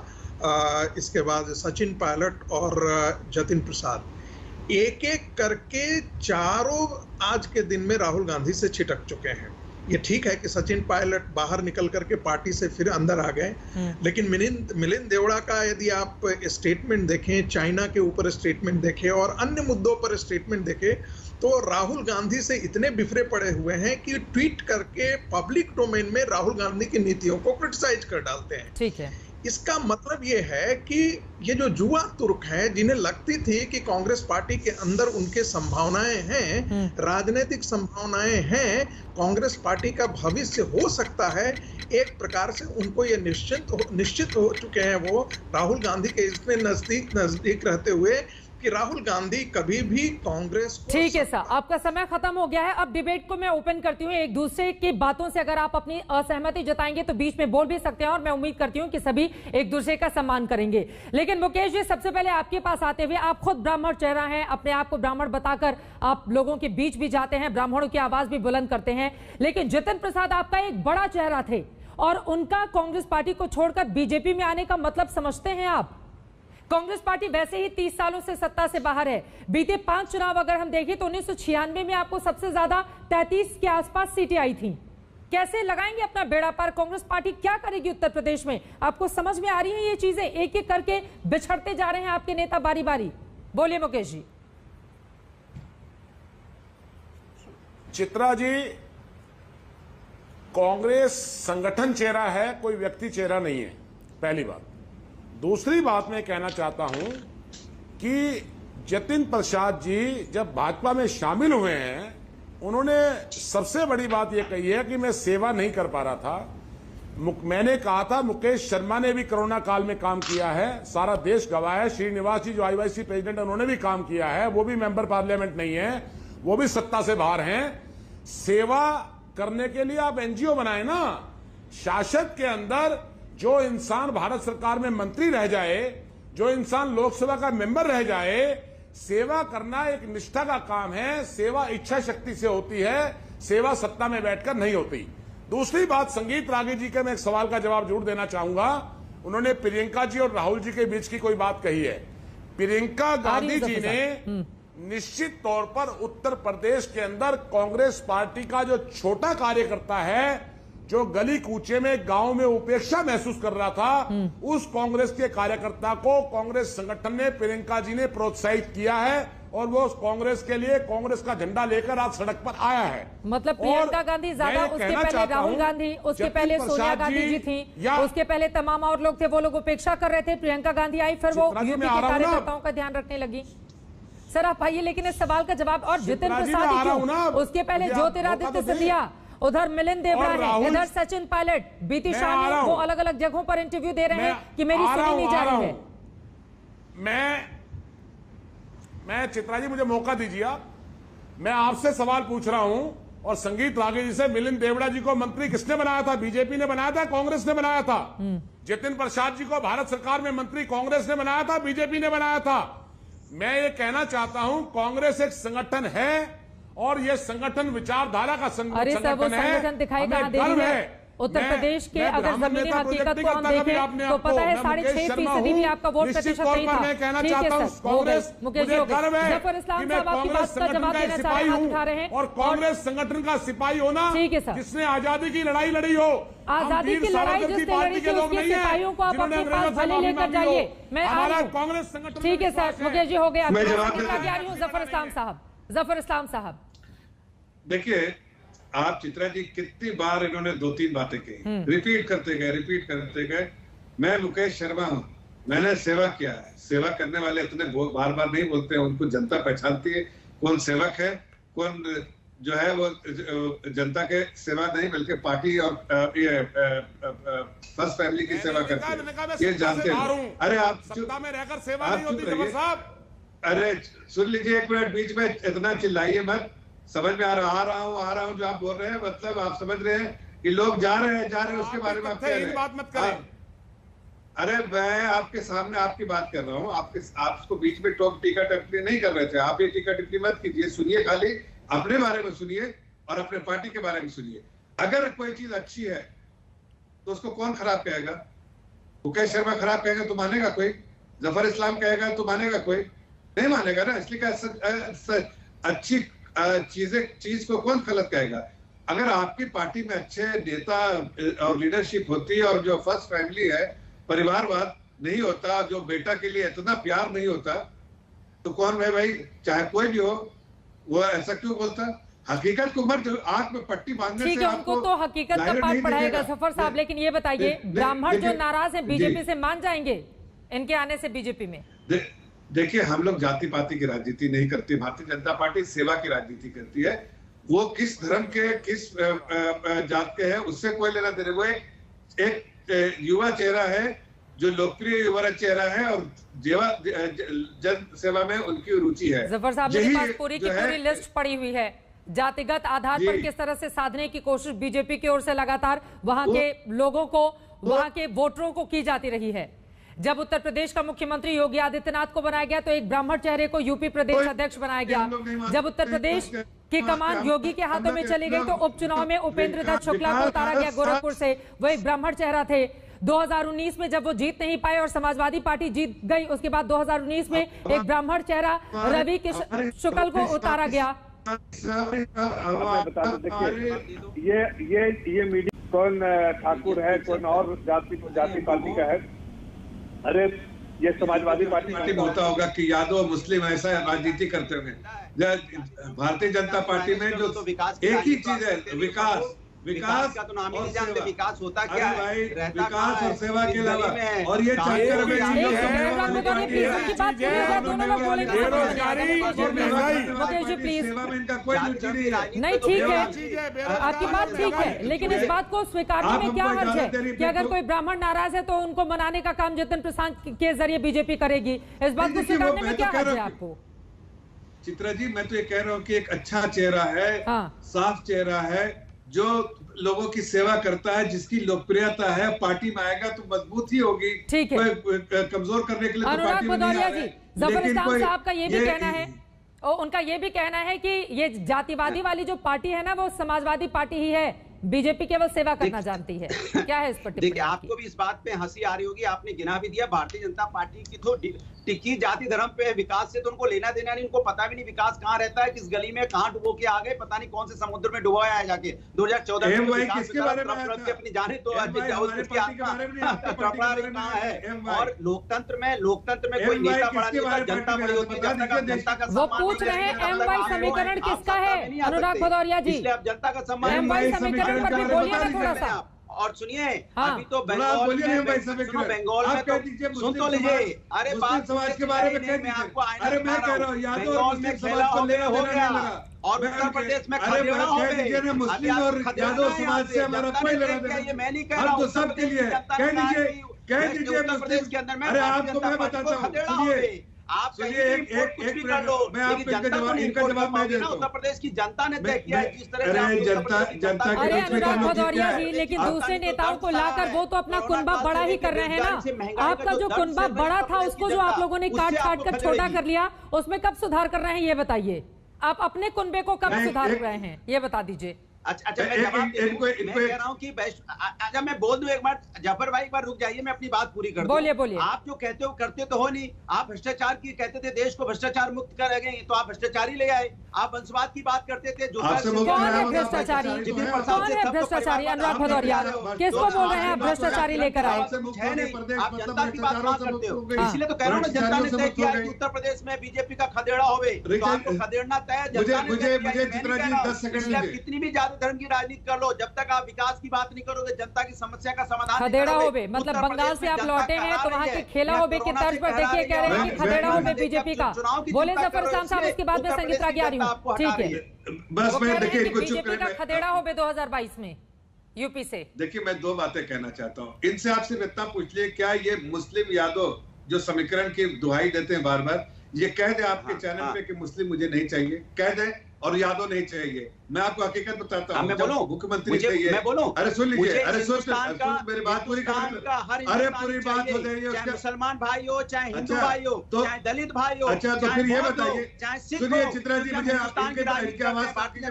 इसके बाद सचिन पायलट और जतिन प्रसाद। एक एक करके चारों आज के दिन में राहुल गांधी से छिटक चुके हैं। ये ठीक है कि सचिन पायलट बाहर निकल करके पार्टी से फिर अंदर आ गए, लेकिन मिलिंद देवड़ा का यदि आप स्टेटमेंट देखें, चाइना के ऊपर स्टेटमेंट देखें और अन्य मुद्दों पर स्टेटमेंट देखें, तो राहुल गांधी से इतने बिफरे पड़े हुए हैं कि ट्वीट करके पब्लिक डोमेन में राहुल गांधी की नीतियों को क्रिटिसाइज कर डालते हैं। ठीक है, इसका मतलब ये है कि ये जो युवा तुर्क हैं, जिन्हें लगती थी कि कांग्रेस पार्टी के अंदर उनके संभावनाएं हैं, राजनीतिक संभावनाएं हैं, कांग्रेस पार्टी का भविष्य हो सकता है, एक प्रकार से उनको ये निश्चित हो चुके हैं वो राहुल गांधी के इतने नजदीक रहते हुए कि राहुल गांधी कभी भी कांग्रेस को... ठीक है सर, आपका समय खत्म हो गया है। अब डिबेट को मैं ओपन करती हूँ। एक दूसरे की बातों से अगर आप अपनी असहमति जताएंगे तो बीच में बोल भी सकते हैं और मैं उम्मीद करती हूँ कि सभी एक दूसरे का सम्मान करेंगे। लेकिन मुकेश जी, सबसे पहले आपके पास आते हुए, आप खुद ब्राह्मण चेहरा हैं, अपने आप को ब्राह्मण बताकर आप लोगों के बीच भी जाते हैं, ब्राह्मणों की आवाज भी बुलंद करते हैं। लेकिन जितिन प्रसाद आपका एक बड़ा चेहरा थे और उनका कांग्रेस पार्टी को छोड़कर बीजेपी में आने का मतलब समझते हैं आप? कांग्रेस पार्टी वैसे ही 30 सालों से सत्ता से बाहर है। बीते 5 चुनाव अगर हम देखें तो 1996 में आपको सबसे ज्यादा 33 के आसपास सीटें आई थी। कैसे लगाएंगे अपना बेड़ा पार? कांग्रेस पार्टी क्या करेगी उत्तर प्रदेश में? आपको समझ में आ रही है ये चीजें? एक एक करके बिछड़ते जा रहे हैं आपके नेता बारी बारी। बोलिए मुकेश जी। चित्रा जी, कांग्रेस संगठन चेहरा है, कोई व्यक्ति चेहरा नहीं है, पहली बात। दूसरी बात मैं कहना चाहता हूं कि जतिन प्रसाद जी जब भाजपा में शामिल हुए हैं, उन्होंने सबसे बड़ी बात यह कही है कि मैं सेवा नहीं कर पा रहा था। मैंने कहा था मुकेश शर्मा ने भी कोरोना काल में काम किया है, सारा देश गवाह है। श्रीनिवास जी जो IYC प्रेसिडेंट, उन्होंने भी काम किया है, वो भी मेंबर पार्लियामेंट नहीं है, वो भी सत्ता से बाहर हैं। सेवा करने के लिए आप NGO बनाए ना। शासक के अंदर जो इंसान भारत सरकार में मंत्री रह जाए, जो इंसान लोकसभा का मेंबर रह जाए, सेवा करना एक निष्ठा का काम है। सेवा इच्छा शक्ति से होती है, सेवा सत्ता में बैठकर नहीं होती। दूसरी बात, संगीत रागी जी के मैं एक सवाल का जवाब जरूर देना चाहूंगा। उन्होंने प्रियंका जी और राहुल जी के बीच की कोई बात कही है। प्रियंका गांधी जी ने निश्चित तौर पर उत्तर प्रदेश के अंदर कांग्रेस पार्टी का जो छोटा कार्यकर्ता है, जो गली कूचे में गांव में उपेक्षा महसूस कर रहा था, उस कांग्रेस के कार्यकर्ता को कांग्रेस संगठन ने, प्रियंका जी ने प्रोत्साहित किया है और वो कांग्रेस के लिए कांग्रेस का झंडा लेकर आज सड़क पर आया है। मतलब प्रियंका गांधी ज्यादा, उसके पहले राहुल गांधी, उसके पहले सोनिया गांधी जी थी, उसके पहले तमाम और लोग थे, वो लोग उपेक्षा कर रहे थे। प्रियंका गांधी आई, फिर वो यूपी के कार्यकर्ताओं का ध्यान रखने लगी। सर आप आइए, लेकिन इस सवाल का जवाब। और जितिन प्रसाद ही क्यों? उसके पहले ज्योतिरादित्य सिंधिया, उधर मिलिंद देवड़ा है, इधर सचिन पायलट, बीती शाम वो अलग अलग जगहों पर इंटरव्यू दे रहे हैं कि मेरी सुनी नहीं जा रही है। मैं चित्रा जी, मुझे मौका दीजिए आप। मैं आपसे सवाल पूछ रहा हूं और संगीत रागी जी से, मिलिंद देवड़ा जी को मंत्री किसने बनाया था? बीजेपी ने बनाया था, कांग्रेस ने बनाया था। जितिन प्रसाद जी को भारत सरकार में मंत्री कांग्रेस ने बनाया था, बीजेपी ने बनाया था। मैं ये कहना चाहता हूं, कांग्रेस एक संगठन है और ये संगठन विचारधारा का संगठन है। दिखाई कहां दे रही है? उत्तर प्रदेश के अगर जमीनी हकीकत को हम देखें तो पता है 6.5% भी आपका वोट प्रतिशत नहीं था। ठीक है सर, मुकेश जी, जफर इस्लाम साहब आपकी बात का जवाब देना चाह रहे हैं, हाथ उठा रहे हैं। और कांग्रेस संगठन का सिपाही होना, ठीक है सर, जिसने आजादी की लड़ाई लड़ी हो, आजादी की लड़ाई जिसने लड़ी थी, उसके सिपाहियों को आप अपने पास भले लेकर जाइए। मैं कांग्रेस संगठन, ठीक है सर, मुकेश जी हो गया। मैं आ रही हूँ जफर इस्लाम साहब। जफर इस्लाम साहब, देखिए आप चित्रा जी, कितनी बार इन्होंने 2-3 बातें कही, रिपीट करते गए। मैं मुकेश शर्मा हूं, मैंने सेवा किया है। सेवा करने वाले इतने बार बार नहीं बोलते हैं, उनको जनता पहचानती है कौन सेवक है, कौन जो है वो जनता के सेवा नहीं बल्कि पार्टी और फर्स्ट फैमिली की सेवा करते हैं, ये जानते हैं। अरे आप सत्ता में रहकर सेवा नहीं होती जफर साहब। अरे सुन लीजिए, 1 मिनट, बीच में इतना चिल्लाइए मत। समझ में आ रहा हूं जो आप बोल रहे हैं, मतलब आप समझ रहे हैं कि लोग जा रहे हैं, उसके बारे में आप कह रहे हैं। बात मत करें। अरे मैं आपके सामने आपकी बात कर रहा हूं, आपको बीच में टोक टीका टिप्पणी नहीं कर रहे थे। आप ये टीका टिप्पणी मत कीजिए, सुनिए, खाली अपने बारे में सुनिए और अपने पार्टी के बारे में सुनिए। अगर कोई चीज अच्छी है तो उसको कौन खराब कहेगा? मुकेश शर्मा खराब कहेगा तो मानेगा कोई? जफर इस्लाम कहेगा तो मानेगा कोई? नहीं मानेगा ना। इसलिए अच्छी चीज को कौन गलत कहेगा? अगर आपकी पार्टी में अच्छे नेता और लीडरशिप होती है और जो फर्स्ट फैमिली है, परिवारवाद नहीं होता, जो बेटा के लिए इतना प्यार नहीं होता, तो कौन है भाई, चाहे कोई भी हो, वो ऐसा क्यों बोलता? हकीकत को मत आंख में पट्टी बांधने से, ठीक है, उनको तो हकीकत का पाठ पढ़ाएगा जफर साहब। लेकिन ये बताइए, ब्राह्मण जो नाराज हैं बीजेपी से, मान जाएंगे इनके आने से बीजेपी में? देखिए, हम लोग जाति पाति की राजनीति नहीं करती। भारतीय जनता पार्टी सेवा की राजनीति करती है। वो किस धर्म के, किस जात के हैं, उससे कोई लेना देना। वो एक युवा चेहरा है जो लोकप्रिय युवा चेहरा है और जन सेवा में उनकी रुचि है। जफर साहब, मेरे पास पूरी की पूरी लिस्ट पड़ी हुई है। जातिगत आधार पर किस तरह से साधने की कोशिश बीजेपी की ओर से लगातार वहां के लोगों को, वहां के वोटरों को की जाती रही है। जब उत्तर प्रदेश का मुख्यमंत्री योगी आदित्यनाथ को बनाया गया तो एक ब्राह्मण चेहरे को यूपी प्रदेश अध्यक्ष बनाया गया। जब उत्तर प्रदेश की कमान योगी के हाथों में चली गई तो उपचुनाव में उपेंद्र दत्त शुक्ला को उतारा गया गोरखपुर से, वो एक ब्राह्मण चेहरा थे। 2019 में जब वो जीत नहीं पाए और समाजवादी पार्टी जीत गई, उसके बाद 2019 में एक ब्राह्मण चेहरा रवि शुक्ल को उतारा गया। ये मीडिया कौन ठाकुर है, कौन और जाति पार्टी का है? अरे ये समाजवादी पार्टी में होता होगा कि यादव मुस्लिम ऐसा राजनीति करते होंगे। भारतीय जनता पार्टी में जो एक ही चीज है, विकास का तो नाम ही नहीं जानते। विकास होता क्या है? विकास और सेवा के अलावा, और ये चक्कर में सेवा में इनका कोई रुचि नहीं है। नहीं, ठीक है, आपकी बात ठीक है, लेकिन इस बात को स्वीकारने में क्या हर्ज है कि अगर कोई ब्राह्मण नाराज है तो उनको मनाने का काम जितिन प्रसाद के जरिए बीजेपी करेगी। इस बात को स्वीकारने में क्या हर्ज है आपको? चित्रा जी, मैं तो ये कह रहा हूँ कि एक अच्छा चेहरा है, साफ चेहरा है, जो लोगों की सेवा करता है, जिसकी लोकप्रियता है, पार्टी में आएगा तो मजबूत ही होगी। ठीक है, कमजोर करने के लिए तो पार्टी में नहीं आ रहे। जफर इस्लाम साहब का ये भी कहना है, और उनका ये भी कहना है कि ये जातिवादी वाली जो पार्टी है ना, वो समाजवादी पार्टी ही है, बीजेपी केवल सेवा करना जानती है। क्या है इस पर? देखिए, आपको भी इस बात पे हंसी आ रही होगी, आपने गिना भी दिया। भारतीय जनता पार्टी की तो टिक्की जाति धर्म पे है, विकास से तो उनको लेना देना नहीं। उनको पता भी नहीं विकास कहाँ रहता है, किस गली में कहाँ डुबो के आ गए, पता नहीं कौन से समुद्र में डुबोया है जाके 2014 में। अपनी जाने तो कहाँ है? और लोकतंत्र में कोई नेता बड़ा नहीं होता, जनता बड़ी होती है। जब तक जनता का वो पूछ रहे हैं एमवाई समीकरण किसका है, अनुराग भदौरिया जी? इसलिए आप जनता का सम्मान एमवाई समीकरण पर भी बोलिए ना थोड़ा सा। और सुनिए, अभी तो बंगाल में सुन तो लीजिए। अरे बात समाज के बारे में मैं आपको अरे मैं कह रहा हूँ, बंगाल में खेला हो गया और उत्तर प्रदेश में खदेड़ा हो गए। मुस्लिम और यादव समाज से हमारा कोई लेना देना, ये मैं नहीं कह रहा हूँ, तो सबके लिए कह दीजिए उत्तर प्रदेश के अंदर में। अरे आपको मैं बताता हूँ, सुनिए, आप मैं आपको इनका जवाब मैं देता हूं। उत्तर प्रदेश की जनता ने तय किया है जिस तरह से। अरे जनता अरे अनुराग भदौरिया जी, लेकिन दूसरे नेताओं को लाकर वो तो अपना कुनबा बड़ा ही कर रहे हैं ना। आपका जो कुनबा बड़ा था उसको जो आप लोगों ने काट कर छोटा कर लिया, उसमें कब सुधार कर रहे हैं ये बताइए। आप अपने कुनबे को कब सुधार रहे हैं ये बता दीजिए। अच्छा, मैं जवाब मैं कह रहा हूँ कि अच्छा मैं बोल दूं एक बार। जफर भाई एक बार रुक जाइए, मैं अपनी बात पूरी कर दूं। बोलिए। आप जो कहते हो करते तो हो नहीं। आप भ्रष्टाचार की कहते थे, देश को भ्रष्टाचार मुक्त करेंगे, तो आप भ्रष्टाचारी ले आए। आप वंशवाद की बात करते थे, जो कौन है भ्रष्टाचारी? अनुराग भदौरिया किसको बोल रहे हैं आप भ्रष्टाचारी लेकर आए? आप जनता की बात करते हो, इसलिए तो कह रहा हूँ ना, जनता ने तय किया कि उत्तर प्रदेश में बीजेपी का खदेड़ा होवे, तो आपको खदेड़ना तय है। कितनी भी ज्यादा धर्म की राजनीति कर लो, जब तक आप विकास की बात नहीं करोगे, जनता की समस्या का समाधान खदेड़ा होबे मतलब बंगाल से आप लौटे हैं तो वहाँ के खेला होबे की तर्ज पर देखिए कह रहे हैं कि खदेड़ा होबे बीजेपी का। बोले जफर इस्लाम साहब, इसके बाद में संगीत रागी आ रही हूँ। ठीक है, बस मैं देखिए बीजेपी का खदेड़ा होबे 2022 में यूपी से। देखिए, मैं दो बातें कहना चाहता हूँ। इनसे आपसे इतना पूछ लिया, क्या ये मुस्लिम यादव जो समीकरण की दुहाई देते हैं बार बार, ये कह दे आपके चैनल पे कि मुस्लिम मुझे नहीं चाहिए, कह दे, और यादव नहीं चाहिए। मैं आपको हकीकत बताता हूँ, मुख्यमंत्री चाहिए। मैं बोलूं, अरे सुन लीजिए, अरे सुन मेरी बात पूरी अरे पूरी बात हो जाएगी। चाहे मुसलमान भाई हो, चाहे हिंदू भाई हो, चाहे दलित भाई हो। अच्छा, तो फिर ये बताइए, चाहे सिख सुनिए चित्रा जी, मुझे भारतीय जनता पार्टी की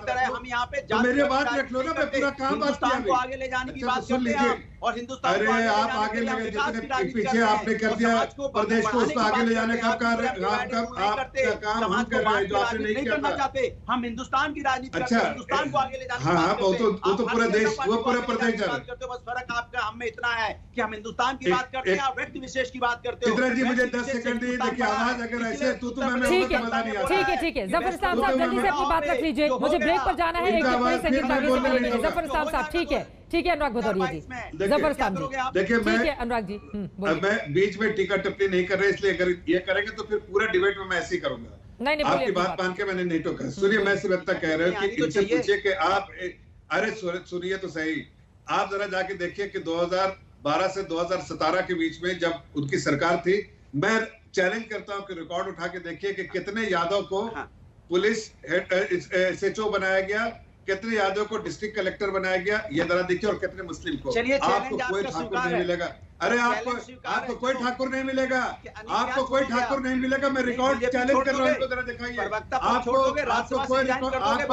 तरह हम यहाँ पे मेरे बात रख लो ना, मैं पूरा काम हिंदुस्तान को आगे ले जाने की बात सुन लीजिए। और हिंदुस्तान अरे आप आगे लगे, जितने पीछे आपने कर दिया प्रदेश को, उसको आगे ले जाने का काम हम कर रहे हैं, जो आपने नहीं करना चाहते। हम हिंदुस्तान की राजनीति करते हैं, हिंदुस्तान को आगे ले जाने की बात करते हैं। वो तो पूरा देश, वो पूरा प्रदेश करते हो। बस फर्क आपका हम में इतना है कि हम हिंदुस्तान की बात करते हैं, आप व्यक्ति विशेष की बात करते हो। चित्रा जी, मुझे 10 सेकंड दीजिए। देखिए, आवाज अगर ऐसे तो मैं ठीक है जफर इस्लाम साहब जल्दी से अपनी बात रख लीजिए, मुझे ब्रेक पर जाना है। एक संगीत रागी से मिलेंगे जफर इस्लाम साहब। ठीक है अनुराग भदौरिया जी, जफर इस्लाम जी। देखिए, मैं अनुराग जी मैं बीच में टीका टिप्पणी नहीं कर रहे, इसलिए अगर ये करेंगे तो फिर पूरा डिबेट में मैं ऐसे ही करूंगा। नहीं, आपकी बात मान के मैंने नहीं टोका। सुनिए, मैं सिर्फ इतना कह रहा हूँ कि इनसे पूछिए कि आप, अरे सुनिए तो सही, आप जरा जाके देखिए कि 2012 से 2017 के बीच में जब उनकी सरकार थी, मैं चैलेंज करता हूं कि रिकॉर्ड उठा के देखिए कि कितने यादव को पुलिस SHO बनाया गया, कितने यादव को डिस्ट्रिक्ट कलेक्टर बनाया गया, ये जरा देखिए, और कितने मुस्लिम को। आपको कोई ठाकुर नहीं मिलेगा। अरे आपको कोई ठाकुर नहीं मिलेगा, आपको कोई ठाकुर नहीं मिलेगा। मैं रिकॉर्ड चैलेंज कर रहा हूं, जरा दिखाइए। आपको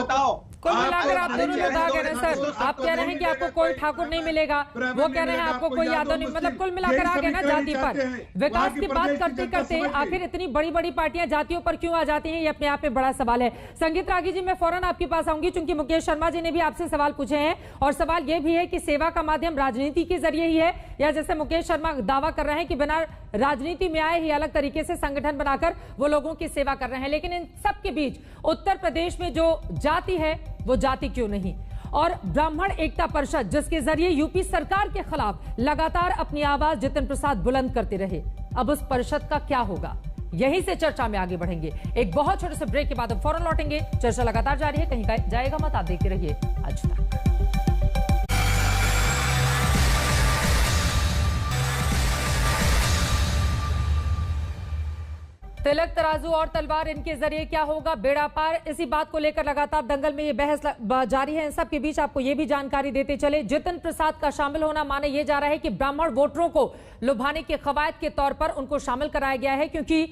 बताओ, कुल मिलाकर आप दोनों बता कह रहे हैं सर, आप कह रहे हैं कि आपको कोई ठाकुर नहीं मिलेगा, वो कह रहे हैं आपको कोई यादव नहीं, मतलब कुल मिलाकर आ गए ना जाति पर। विकास की बात करते करते आखिर इतनी बड़ी बड़ी पार्टियां जातियों पर क्यों आ जाती हैं, ये अपने आप में बड़ा सवाल है। संगीत रागी जी, मैं फौरन आपके पास आऊंगी, चूंकि मुकेश शर्मा जी ने भी आपसे सवाल पूछे हैं, और सवाल ये भी है कि सेवा का माध्यम राजनीति के जरिए ही है, या जैसे मुकेश शर्मा दावा कर रहे हैं कि बिना राजनीति में आए ही अलग तरीके से संगठन बनाकर वो लोगों की सेवा कर रहे हैं। लेकिन इन सब के बीच उत्तर प्रदेश में जो जाति है वो जाति क्यों नहीं? और ब्राह्मण एकता परिषद, जिसके जरिए यूपी सरकार के खिलाफ लगातार अपनी आवाज जितिन प्रसाद बुलंद करते रहे, अब उस परिषद का क्या होगा? यहीं से चर्चा में आगे बढ़ेंगे। एक बहुत छोटे से ब्रेक के बाद फौरन लौटेंगे। चर्चा लगातार जारी है, कहीं जाएगा मत, आप देखते रहिए आज तक। तिलक, तराजू और तलवार, इनके जरिए क्या होगा? बेड़ा पार। इसी बात को लेकर लगातार दंगल में ये बहस जारी है। इन सब के बीच आपको ये भी जानकारी देते चले, जितिन प्रसाद का शामिल होना माने ये जा रहा है कि ब्राह्मण वोटरों को लुभाने के कवायद के तौर पर उनको शामिल कराया गया है, क्योंकि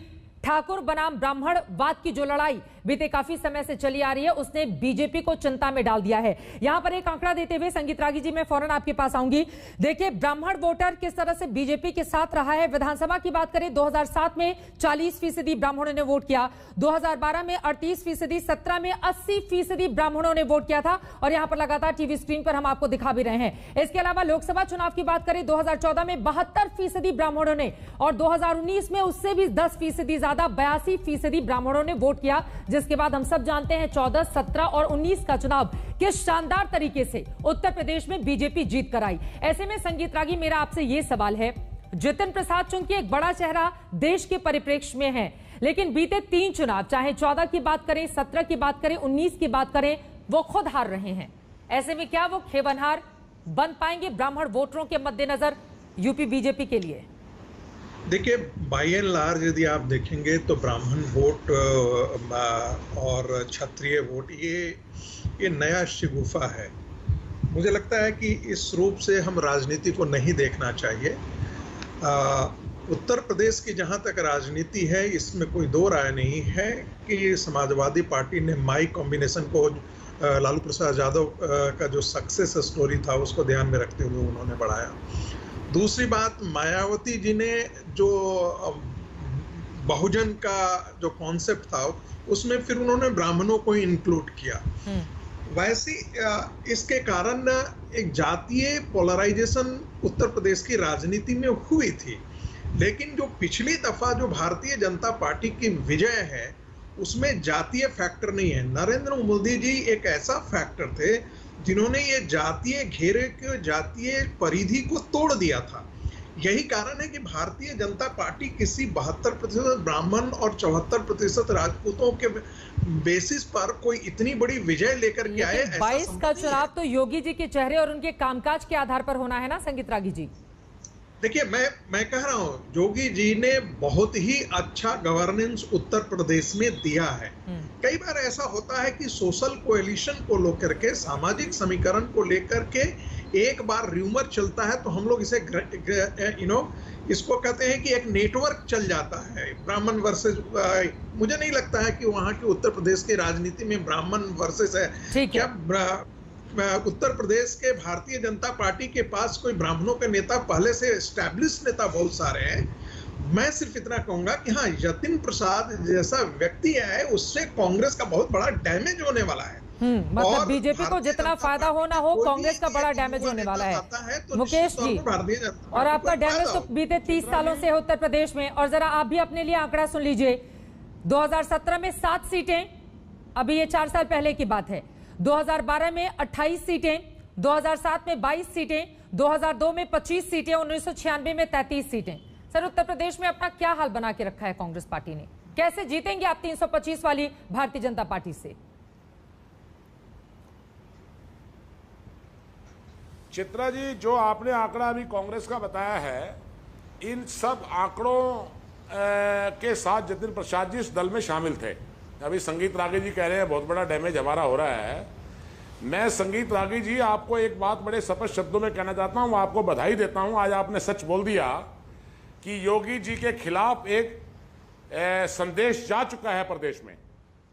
ठाकुर बनाम ब्राह्मणवाद की जो लड़ाई बीते काफी समय से चली आ रही है, उसने बीजेपी को चिंता में डाल दिया है। यहां पर एक आंकड़ा देते हुए संगीत रागी जी, मैं फौरन आपके पास आऊंगी। देखिए, ब्राह्मण वोटर किस तरह से बीजेपी के साथ रहा है। विधानसभा की बात करें, 2007 में 40% ब्राह्मणों ने वोट किया, 2012 में 38%, 17 में 80% ब्राह्मणों ने वोट किया था, और यहां पर लगातार टीवी स्क्रीन पर हम आपको दिखा भी रहे हैं। इसके अलावा लोकसभा चुनाव की बात करें, 2014 में 72% ब्राह्मणों ने, और 2019 में उससे भी 10% ज्यादा 82% ब्राह्मणों ने वोट किया, जिसके बाद हम सब जानते हैं 14, 17 और 19 का चुनाव किस शानदार तरीके से उत्तर प्रदेश में बीजेपी जीत कर आई। ऐसे में संगीत रागी, मेरा आपसे यह सवाल है, जितिन प्रसाद चूंकि एक बड़ा चेहरा देश के परिप्रेक्ष्य में है, लेकिन बीते 3 चुनाव, चाहे 14 की बात करें, 17 की बात करें, 19 की बात करें, वो खुद हार रहे हैं। ऐसे में क्या वो खेवनहार बन पाएंगे ब्राह्मण वोटरों के मद्देनजर यूपी बीजेपी के लिए? देखिए, बाय एंड लार्ज यदि आप देखेंगे तो ब्राह्मण वोट और क्षत्रिय वोट ये नया शिगुफा है। मुझे लगता है कि इस रूप से हम राजनीति को नहीं देखना चाहिए। उत्तर प्रदेश की जहां तक राजनीति है, इसमें कोई दो राय नहीं है कि समाजवादी पार्टी ने माई कॉम्बिनेशन को, लालू प्रसाद यादव का जो सक्सेस स्टोरी था उसको ध्यान में रखते हुए उन्होंने बढ़ाया। दूसरी बात, मायावती जी ने जो बहुजन का जो कॉन्सेप्ट था उसमें फिर उन्होंने ब्राह्मणों को इंक्लूड किया। वैसे इसके कारण एक जातीय पोलराइजेशन उत्तर प्रदेश की राजनीति में हुई थी, लेकिन जो पिछली दफा जो भारतीय जनता पार्टी की विजय है उसमें जातीय फैक्टर नहीं है। नरेंद्र मोदी जी एक ऐसा फैक्टर थे जिन्होंने ये जातीय घेरे के जातीय परिधि को तोड़ दिया था। यही कारण है कि भारतीय जनता पार्टी किसी 72% ब्राह्मण और 74% राजपूतों के बेसिस पर कोई इतनी बड़ी विजय लेकर के आए। 22 का चुनाव तो योगी जी के चेहरे और उनके कामकाज के आधार पर होना है ना संगीत रागी जी? देखिए, मैं कह रहा हूँ, योगी जी ने बहुत ही अच्छा गवर्नेंस उत्तर प्रदेश में दिया है। कई बार ऐसा होता है कि सोशल कोएलिशन को लेकर के, सामाजिक समीकरण को लेकर के एक बार र्यूमर चलता है तो हम लोग इसे इसको कहते हैं कि एक नेटवर्क चल जाता है ब्राह्मण वर्सेस। मुझे नहीं लगता है कि वहाँ की उत्तर प्रदेश की राजनीति में ब्राह्मण वर्सेस है। क्या उत्तर प्रदेश के भारतीय जनता पार्टी के पास कोई ब्राह्मणों के नेता पहले से एस्टैब्लिश नेता बहुत सारे हैं। मैं सिर्फ इतना कहूंगा कि हाँ, जतिन प्रसाद जैसा व्यक्ति है, उससे कांग्रेस का बहुत बड़ा डैमेज होने वाला है। मतलब बीजेपी को जितना फायदा हो ना हो, कांग्रेस का बड़ा डैमेज होने वाला है। मुकेश जी, और आपका डैमेज तो बीते 30 सालों से है उत्तर प्रदेश में। और जरा आप भी अपने लिए आंकड़ा सुन लीजिए, 2017 में 7 सीटें, अभी ये 4 साल पहले की बात है। 2012 में 28 सीटें, 2007 में 22 सीटें, 2002 में 25 सीटें, 1996 में 33 सीटें। सर, उत्तर प्रदेश में अपना क्या हाल बना के रखा है कांग्रेस पार्टी ने? कैसे जीतेंगे आप 325 वाली भारतीय जनता पार्टी से? चित्रा जी, जो आपने आंकड़ा अभी कांग्रेस का बताया है, इन सब आंकड़ों के साथ जतिन प्रसाद जी इस दल में शामिल थे। अभी संगीत रागी जी कह रहे हैं बहुत बड़ा डैमेज हमारा हो रहा है। मैं संगीत रागी जी आपको एक बात बड़े स्पष्ट शब्दों में कहना चाहता हूं, आपको बधाई देता हूं, आज आपने सच बोल दिया कि योगी जी के खिलाफ एक संदेश जा चुका है प्रदेश में।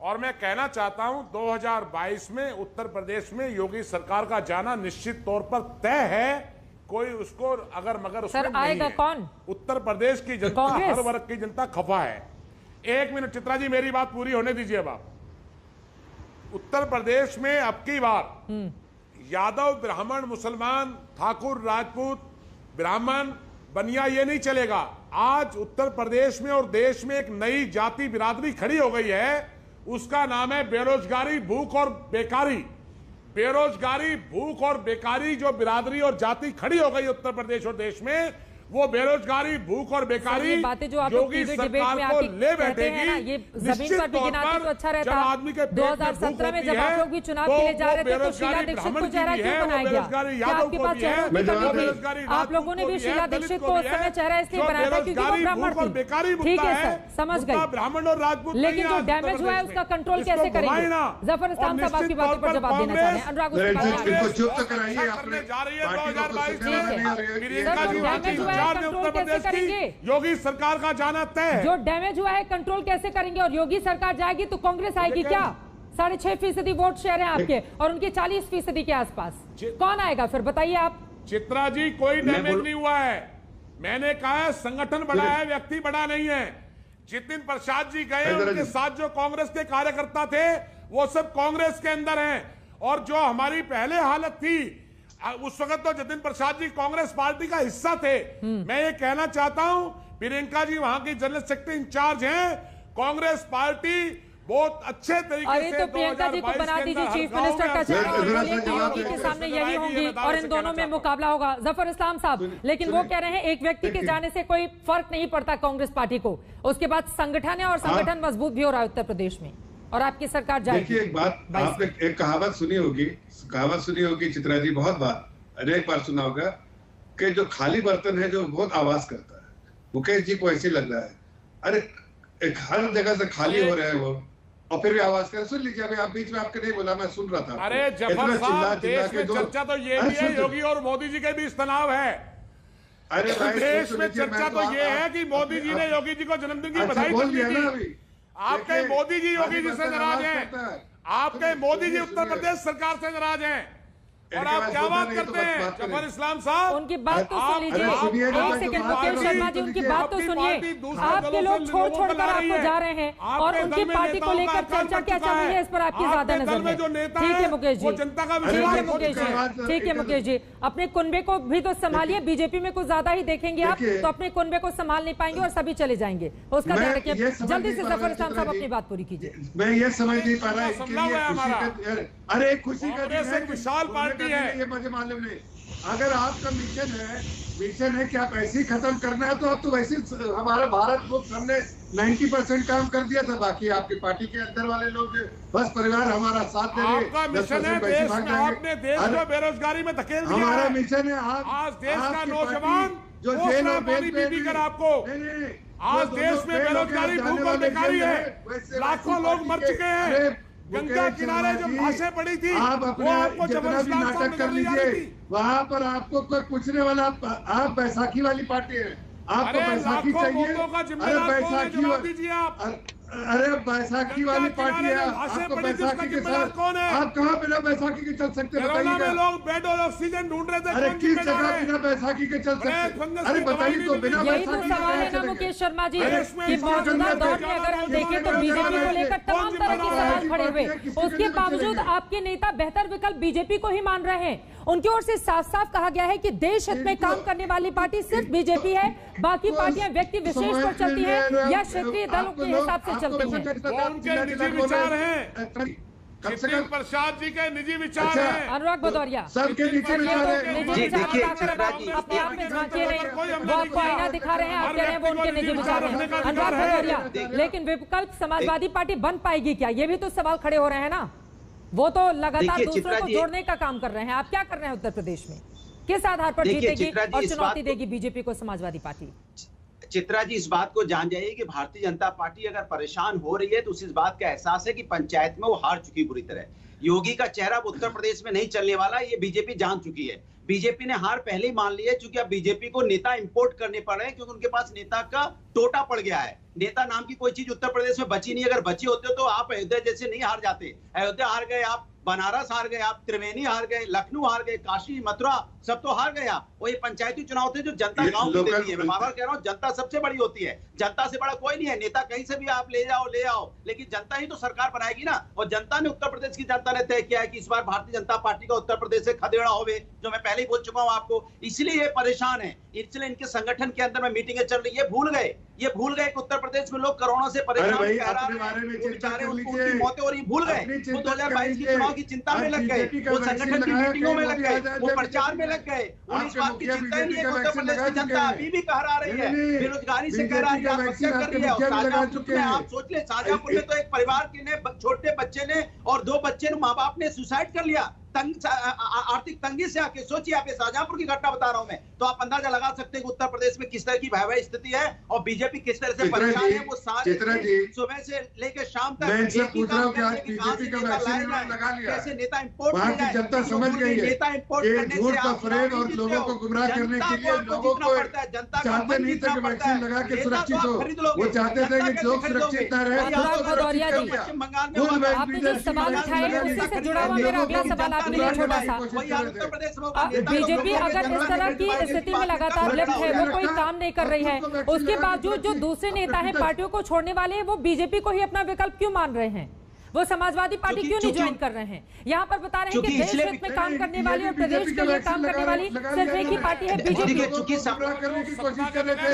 और मैं कहना चाहता हूं 2022 में उत्तर प्रदेश में योगी सरकार का जाना निश्चित तौर पर तय है, कोई उसको अगर मगर उसमें नहीं आएगा है। कौन? उत्तर प्रदेश की जनता, हर वर्ग की जनता खफा है। एक मिनट चित्रा जी, मेरी बात पूरी होने दीजिए। अब आप उत्तर प्रदेश में अब की बार यादव, ब्राह्मण, मुसलमान, ठाकुर, राजपूत, ब्राह्मण, बनिया ये नहीं चलेगा। आज उत्तर प्रदेश में और देश में एक नई जाति बिरादरी खड़ी हो गई है, उसका नाम है बेरोजगारी, भूख और बेकारी। बेरोजगारी, भूख और बेकारी जो बिरादरी और जाति खड़ी हो गई उत्तर प्रदेश और देश में, वो बेरोजगारी, भूख और बेकारी बातें जो आप योगी सरकार को ले बैठेगी। ये जमीन पर भी गिनाते तो अच्छा रहता। 2017 में जब आप लोग भी चुनाव के लिए जा रहे थे तो शीला दीक्षित को चेहरा क्यों बनाया गया? क्या आपके पास चेहरों की कमी थी? आप लोगों ने भी शीला दीक्षित को उस समय चेहरा इसलिए बनाया था क्योंकि वो ब्राह्मण थी। ठीक है सर, समझ गए। ब्राह्मण और राजपूत, लेकिन जो डैमेज हुआ है उसका कंट्रोल कैसे करेंगे? जफर इस्लाम साहब आपकी बातों पर जवाब देना चाह रहे हैं। अनुराग योगी सरकार का जाना तय है। जो डैमेज हुआ है कंट्रोल कैसे करेंगे? और योगी सरकार जाएगी तो कांग्रेस आएगी क्या? 6.5% वोट शेयर है आपके और उनके 40% के आसपास। कौन आएगा फिर बताइए आप? चित्रा जी, कोई डैमेज नहीं हुआ है। मैंने कहा है संगठन बड़ा है, व्यक्ति बड़ा नहीं है। जतिन प्रसाद जी गए, उनके साथ जो कांग्रेस के कार्यकर्ता थे वो सब कांग्रेस के अंदर हैं। और जो हमारी पहले हालत थी उस वक्त तो जतिन प्रसाद जी कांग्रेस पार्टी का हिस्सा थे। मैं ये कहना चाहता हूं, प्रियंका जी वहां की जनरल सेक्रेटरी इंचार्ज हैं। कांग्रेस पार्टी बहुत अच्छे तरीके से तो प्रियंका जी को बना दीजिए चीफ मिनिस्टर का चेहरा और बोलिए कि योगी के सामने यही होंगी और इन दोनों में मुकाबला होगा। जफर इस्लाम साहब, लेकिन वो कह रहे हैं एक व्यक्ति के जाने से कोई फर्क नहीं पड़ता कांग्रेस पार्टी को, उसके बाद संगठन है और संगठन मजबूत भी हो रहा है उत्तर प्रदेश में और आपकी सरकार जाएगी। देखिए, एक बात आपने एक कहावत सुनी होगी चित्रा जी, बहुत बार अनेक बार सुना होगा कि जो खाली बर्तन है जो बहुत आवाज करता है। मुकेश जी को ऐसे लग रहा है, अरे एक हर जगह से खाली हो रहे हैं वो और फिर भी आवाज कर। सुन लीजिए, अभी आप बीच में आपके नहीं बोला, मैं सुन रहा था। अरे जफर साहब, देश में चर्चा तो ये भी है, योगी और मोदी जी के बीच तनाव है। अरे देश में चर्चा तो ये है कि मोदी जी ने योगी जी को जन्मदिन की बधाई दी। आपके मोदी जी योगी जी से नाराज हैं, आपके मोदी जी उत्तर प्रदेश सरकार से नाराज हैं और आप क्या बात करते हैं? जफर इस्लाम साहब, उनकी बात तो सुन लीजिए। एक सेकंड मुकेश शर्मा जी, उनकी बात तो सुनिए। आपके लोग छोड़ छोड़कर आपको जा रहे हैं और उनकी पार्टी को लेकर चर्चा क्या चल रही है इस पर आपकी ज्यादा नजर है। ठीक है मुकेश जी, ठीक है मुकेश जी, अपने कुनबे को भी तो संभालिए। बीजेपी में कुछ ज्यादा ही देखेंगे आप तो अपने कुनबे को संभाल नहीं पाएंगे और सभी चले जाएंगे। उसका ध्यान रखिए। जल्दी से जफर इस्लाम साहब अपनी बात पूरी कीजिए। मैं ये समझ नहीं पा रहा। अरे खुशी का एक विशाल पार्टी है, ये मुझे मालूम नहीं। अगर आपका मिशन है कि आप ऐसे ही खत्म करना है तो अब तो वैसे हमारा भारत बुक हमने 90% काम कर दिया था। बाकी आपकी पार्टी के अंदर वाले लोग बस परिवार हमारा साथ दे रहे। आपका मिशन है देश में, आपने देश को बेरोजगारी में धकेल दिया। हमारा मिशन है आज देश का नौजवान जो जेल और बेल पे कर आपको आज देश में बेरोजगारी, भूख और बेकारी है। लाखों लोग मर चुके हैं। गंगा किनारे जो लाशें पड़ी थी आप अपने जितना भी नाटक कर लीजिए, वहाँ पर आपको कोई पूछने वाला, आप बैसाखी वाली पार्टी है, आपको बैसाखी चाहिए। अरे बैसाखी, अरे बैसाखी वाली पार्टी है, आपको बैसाखी के साथ आप कहाँ बिना बैसाखी के चल सकते हैं? लोग बेड और ऑक्सीजन ढूंढ रहे थे। अरे किस जगह बिना बैसाखी के चल सकते? अरे बताइए तो, बिना यही तो सवाल है ना मुकेश शर्मा जी कि मौजूदा दौर में अगर हम देखें तो बीजेपी को लेकर तमाम तरह के सवाल खड़े हुए, उसके बावजूद आपके नेता बेहतर विकल्प बीजेपी को ही मान रहे हैं। उनकी ओर से साफ साफ कहा गया है कि देश हित में काम करने वाली पार्टी सिर्फ बीजेपी है, बाकी पार्टियां व्यक्ति विशेष पर चलती हैं या क्षेत्रीय दलों के हिसाब से चलती हैं। उनके निजी विचार हैं, जतिन प्रसाद जी के निजी विचार हैं। अनुराग भदौरिया, सबके निजी विचार हैं। अपने आप में झांकिए नहीं, वो आपको आईना दिखा रहे हैं, आप कह रहे हैं वो उनके निजी विचार हैं। अनुराग भदौरिया, लेकिन विकल्प समाजवादी पार्टी बन पाएगी क्या? ये भी तो सवाल खड़े हो रहे हैं ना। वो तो लगातार दूसरों को जोड़ने का काम कर रहे हैं, आप क्या कर रहे हैं उत्तर प्रदेश में? किस आधार पर जीतेगी चित्रा जी, और इस चुनौती बात को- देगी बीजेपी को समाजवादी पार्टी? चित्रा जी, इस बात को जान जाइए कि भारतीय जनता पार्टी अगर परेशान हो रही है तो उस बात का एहसास है कि पंचायत में वो हार चुकी बुरी तरह। योगी का चेहरा उत्तर प्रदेश में नहीं चलने वाला, ये बीजेपी जान चुकी है। बीजेपी ने हार पहले ही मान ली है, क्योंकि अब बीजेपी को नेता इंपोर्ट करने पड़ रहे हैं, क्योंकि उनके पास नेता का टोटा पड़ गया है। नेता नाम की कोई चीज उत्तर प्रदेश में बची नहीं। अगर बची होते तो आप अयोध्या जैसे नहीं हार जाते। अयोध्या हार गए आप, बनारस हार गए आप, त्रिवेणी हार गए, लखनऊ हार गए, काशी मथुरा सब तो हार गए आप। वो ये पंचायती चुनाव थे जो जनता गांव की देती है। मैं बार बार कह रहा हूँ, जनता सबसे बड़ी होती है, जनता से बड़ा कोई नहीं है। नेता कहीं से भी आप ले आओ, लेकिन जनता ही तो सरकार बनाएगी ना। और जनता ने, उत्तर प्रदेश की जनता ने तय किया है कि इस बार भारतीय जनता पार्टी का उत्तर प्रदेश से खदेड़ा होवे, जो मैं पहले ही बोल चुका हूँ आपको। इसलिए ये परेशान है, इसलिए इनके संगठन के अंदर में मीटिंगें चल रही है। भूल गए कि उत्तर प्रदेश में लोग कोरोना से परेशान बेचारे, उनकी मौतें हो रही, भूल गए। वो 2022 के चुनाव की चिंता में लग गए, वो संगठन की मीटिंगों में लग गए, वो प्रचार में लग गए। उन्हें इस बात की चिंता ही नहीं है कि उत्तर प्रदेश की जनता अभी भी कहरा रही है, बेरोजगारी से कहरा रही है, आत्महत्या कर रही है। शाहजहांपुर में आप सोच ले, शाहजहांपुर में तो एक परिवार के ने, छोटे बच्चे ने और 2 बच्चे ने, माँ बाप ने सुसाइड कर लिया आर्थिक तंगी से आके। सोचिए, आप शाहजहांपुर की घटना बता रहा हूं मैं, तो आप अंदाजा लगा सकते हैं कि उत्तर प्रदेश में किस तरह की भयावह स्थिति है और बीजेपी किस तरह से परेशान है। वो सारे सुबह से लेकर शाम तक कैसे नेता इंपोर्ट वहाँ की जनता समझ गई है नेता इंपोर्ट करने झूठ का फरेब और लोगों को गुमराह करने के लिए लोगों को चाहते नहीं थे कि वैक्सीन लगा के सुरक्षित हो, वो चाहते थे कि लोग सुरक्षित न रहे। पश्चिम बंगाल में आपने जो सवाल उठाए उसी से जुड़ा हुआ मेरा अगला सवाल आपके लिए छोटा सा। बीजेपी अगर इस तरह की स्थिति में लगातार लिप्त है, वो कोई काम नहीं कर रही है, उसके बावजूद जो दूसरे नेता हैं पार्टियों को छोड़ने वाले, वो बीजेपी को ही अपना विकल्प क्यों मान रहे हैं? वो समाजवादी पार्टी क्यों नहीं ज्वाइन कर रहे हैं? यहाँ पर बता रहे हैं कि देश हित में काम करने वाली और प्रदेश के लिए काम करने वाली सिर्फ एक ही पार्टी है, बीजेपी। करने की कोशिश कर रहे थे।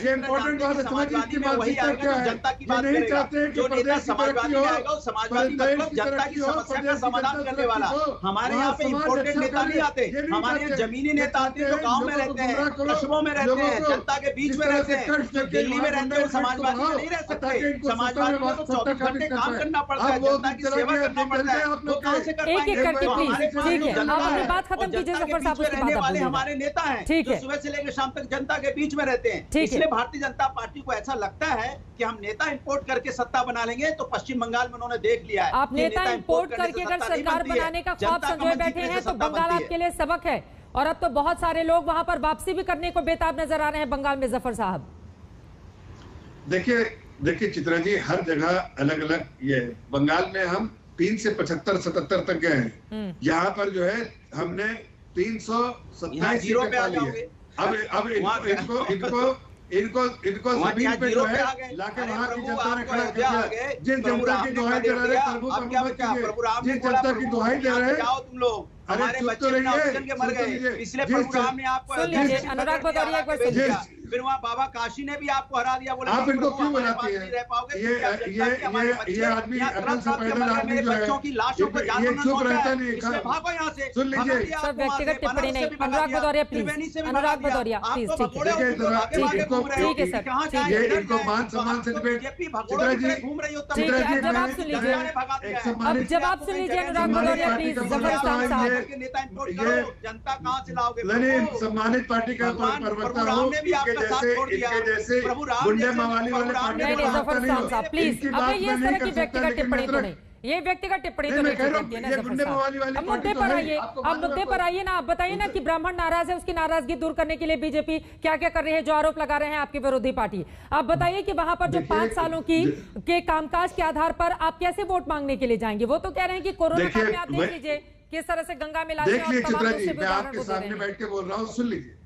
ये इम्पोर्टेंट बात है, समाजवादी में वही आएगा जो जनता की बात नहीं चाहते हैं जो नेता समाजवादी में आएगा, वो समाजवादी मतलब जनता की समस्या का समाधान करने वाला। हमारे यहाँ पे इम्पोर्टेड नेता नहीं आते, हमारे यहाँ जमीनी नेता आते हैं जो गाँव में रहते हैं, कस्बों में रहते हैं, जनता के बीच में रहते हैं। जो दिल्ली में रहते हैं समाजवादी में नहीं रह सकते। समाजवादी में तो 24 घंटे काम पड़ता है, जनता की सेवा करना पड़ता है। वो कहां से कर पाएंगे? एक करके प्लीज, ठीक है, आप अपनी बात खत्म कीजिए जफर साहब, उसके बाद वाले हमारे नेता हैं, ठीक है, सुबह से लेकर शाम तक जनता के बीच में रहते हैं। इसलिए भारतीय जनता पार्टी को ऐसा लगता है कि हम नेता इंपोर्ट करके सत्ता बना लेंगे, तो पश्चिम बंगाल में उन्होंने देख लिया है। आप नेता इंपोर्ट करके अगर सरकार बनाने का ख्वाब संजोए बैठे हैं तो बंगाल आपके लिए सबक है, और अब तो बहुत सारे लोग वहां पर वापसी भी करने को बेताब नजर आ रहे हैं बंगाल में। जफर साहब देखिए चित्रा जी, हर जगह अलग अलग ये बंगाल में हम 3 से 75-77 तक गए हैं। यहाँ पर जो है हमने 327 सीटें पा ली है। अब इनको जमीन पे जो है लाके वहाँ की जनता ने खड़ा कर दिया। जिन जनता की दुहाई दे रहे हैं, जिन जनता की दुहाई दे रहे हैं, तुम लोग हमारे बच्चे मर गए, इसलिए प्रभु राम ने आपको अनुराग भदौरिया एक बार सुन लीजिए। फिर वहाँ बाबा काशी ने भी आपको हरा दिया। बोला आप इनको क्यों बनाती है? ये आदमी अकल से पैदल आदमी जो है, ये चुप रहता नहीं। भागो यहाँ से, सुन लीजिए, सब व्यक्तिगत टिप्पणी नहीं। अनुराग भदौरिया प्लीज, अनुराग भदौरिया प्लीज, ठीक है सर, ये इनको मान सम्मान से डिबेट। चित्रा जी जवाब सुन लीजिए, अब जवाब सुन लीजिए अनुराग भदौरिया प्लीज। जफर साहब जनता कहाँ से लाओगे? सम्मानित पार्टी का प्रवक्ता हूँ, जैसे गुंडे मवाली वाले पार्टी प्लीज, अब ये इस तरह की व्यक्तिगत टिप्पणी तो नहीं, ये व्यक्तिगत टिप्पणी तो नहीं है ना जफर साहब। अब मुद्दे पर आइए, अब मुद्दे पर आइए ना। आप बताइए ना कि ब्राह्मण नाराज है, उसकी नाराजगी दूर करने के लिए बीजेपी क्या क्या कर रही है, जो आरोप लगा रहे हैं आपकी विरोधी पार्टी। आप बताइए कि वहां पर जो 5 सालों के कामकाज के आधार पर आप कैसे वोट मांगने के लिए जाएंगे? वो तो कह रहे हैं कि कोरोना काल में आप देख लीजिए किस तरह से गंगा में देख लीजिए। चित्रा जी, मैं आपके सामने बैठ के बोल रहा हूँ, सुन लीजिए।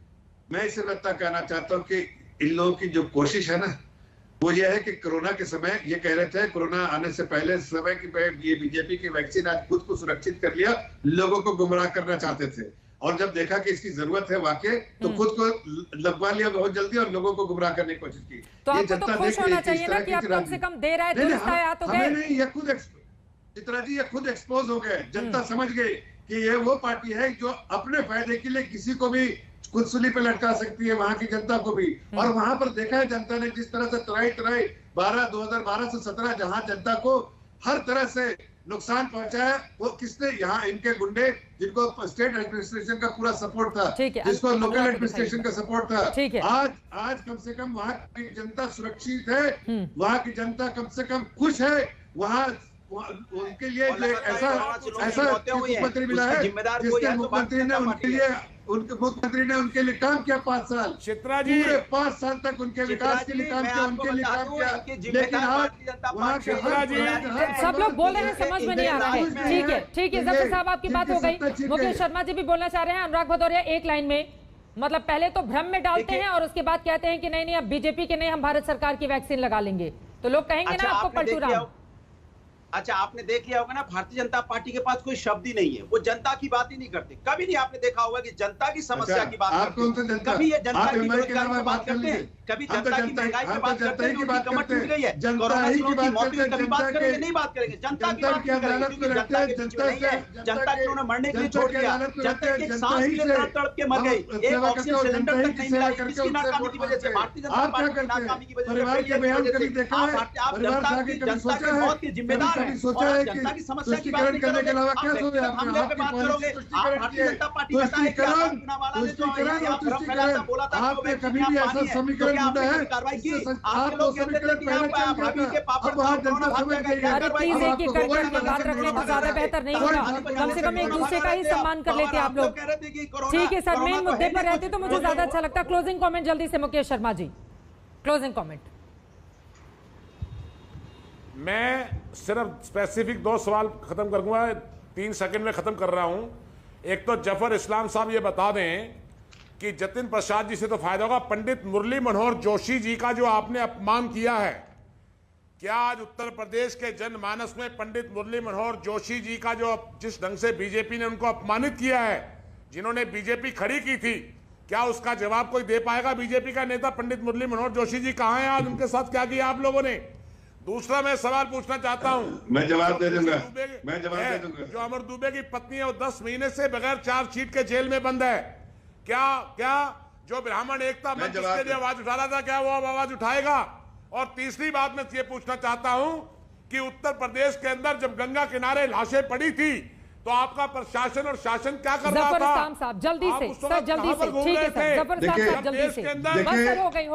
मैं इसे बता कहना चाहता हूँ कि इन लोगों की जो कोशिश है ना, वो ये है कि कोरोना के समय ये कह रहे थे, कोरोना आने से पहले समय की ये बीजेपी की वैक्सीन आज खुद को सुरक्षित कर लिया, लोगों को गुमराह करना चाहते थे, और जब देखा कि इसकी जरूरत है वाकई, तो खुद को लगवा लिया बहुत जल्दी और लोगों को गुमराह करने की कोशिश की। तो आपको तो खुश होना चाहिए ना कि आप कम से कम दे रहे हैं, दुरुस्त आया तो गए। नहीं, ये खुद चित्रा जी, ये खुद एक्सपोज हो गए। जनता समझ गई कि ये वो पार्टी है जो अपने फायदे के लिए किसी को भी कुर्सी पे लटका सकती है, वहां की जनता को भी। और वहां पर देखा है जनता ने जिस तरह से 2012 से 17 जहां जनता को हर तरह से नुकसान पहुंचाया वो किसने? यहाँ इनके गुंडे जिनको स्टेट एडमिनिस्ट्रेशन का पूरा सपोर्ट था, जिसको लोकल एडमिनिस्ट्रेशन का सपोर्ट था। आज कम से कम वहाँ की जनता सुरक्षित है, वहाँ की जनता कम से कम खुश है। वहाँ उनके लिए ऐसा मुख्यमंत्री मिला है जिसके मुख्यमंत्री ने उनके लिए काम किया 5 साल। चित्रा जी पूरे 5 साल तक उनके विकास के लिए काम किया, उनके लिए काम किया। लेकिन आज वहाँ के सब लोग बोल रहे हैं, समझ में नहीं आ रहा है। ठीक है, ठीक है, जफर साहब आपकी बात हो गई। मुकेश शर्मा जी भी बोलना चाह रहे हैं। अनुराग भदौरिया एक लाइन में, मतलब पहले तो भ्रम में डालते हैं और उसके बाद कहते हैं कि नहीं नहीं अब बीजेपी के नहीं, हम भारत सरकार की वैक्सीन लगा लेंगे, तो लोग कहेंगे ना आपको पलटू राम। अच्छा, आपने देख लिया होगा ना, भारतीय जनता पार्टी के पास कोई शब्द ही नहीं है, वो जनता की बात ही नहीं करते। कभी नहीं आपने देखा होगा कि जनता की समस्या की बात करते, कभी ये जनता की बेरोजगारी की बात करते हैं, कभी जनता की महंगाई की बात करते हैं, उनकी कमर टूट गई है, कोरोना की मौत की कभी बात करेंगे? नहीं बात करेंगे। जनता की बात करेंगे क्योंकि जनता के बीच में नहीं है। जनता को उन्होंने मरने के लिए छोड़ दिया, जनता के सांस के लिए तड़प के मर गई, एक ऑक्सीजन सिलेंडर तक नहीं मिला। इसकी नाकामी की वजह से, भारतीय जनता पार्टी की नाकामी की वजह से आप जनता की मौत के जिम्मेदार हैं। जनता की समस्या की बात नहीं करोगे, हमले पे बात करोगे। आप भारतीय जनता पार्टी बोला था आपने कभी भी ऐसा समीकरण ढूंढा है? कार्रवाई की, आप लोग कहते थे कि आप भाभी के पापड़ अरे प्लीज एक एक करके अपनी बात रख ले तो ज्यादा बेहतर नहीं होगा। कम से कम एक दूसरे का ही सम्मान कर लेते आप लोग। ठीक है सर, मेन मुद्दे पर रहते तो मुझे ज्यादा अच्छा लगता। क्लोजिंग कमेंट जल्दी से मुकेश शर्मा जी, क्लोजिंग कमेंट। मैं सिर्फ स्पेसिफिक 2 सवाल खत्म करूंगा, 3 सेकंड में खत्म कर रहा हूं। एक तो जफर इस्लाम साहब ये बता दें कि जतिन प्रसाद जी से तो फायदा होगा, पंडित मुरली मनोहर जोशी जी का जो आपने अपमान किया है, क्या आज उत्तर प्रदेश के जनमानस में पंडित मुरली मनोहर जोशी जी का जो जिस ढंग से बीजेपी ने उनको अपमानित किया है, जिन्होंने बीजेपी खड़ी की थी, क्या उसका जवाब कोई दे पाएगा? बीजेपी का नेता पंडित मुरली मनोहर जोशी जी कहां हैं आज? उनके साथ क्या किया आप लोगों ने? दूसरा मैं सवाल पूछना चाहता हूं, मैं जवाब दे दूंगा। जो अमर दुबे की पत्नी है वो 10 महीने से बगैर चार्जशीट के जेल में बंद है। क्या जो ब्राह्मण एकता मंच के लिए आवाज उठा रहा था, क्या वो आवाज उठाएगा? और तीसरी बात मैं ये पूछना चाहता हूं कि उत्तर प्रदेश के अंदर जब गंगा किनारे लाशें पड़ी थी तो आपका प्रशासन और शासन क्या कर रहा था? साहब जल्दी से सर, जल्दी से। ठीक है सर, जफर साहब जल्दी से। बस सर, हो गई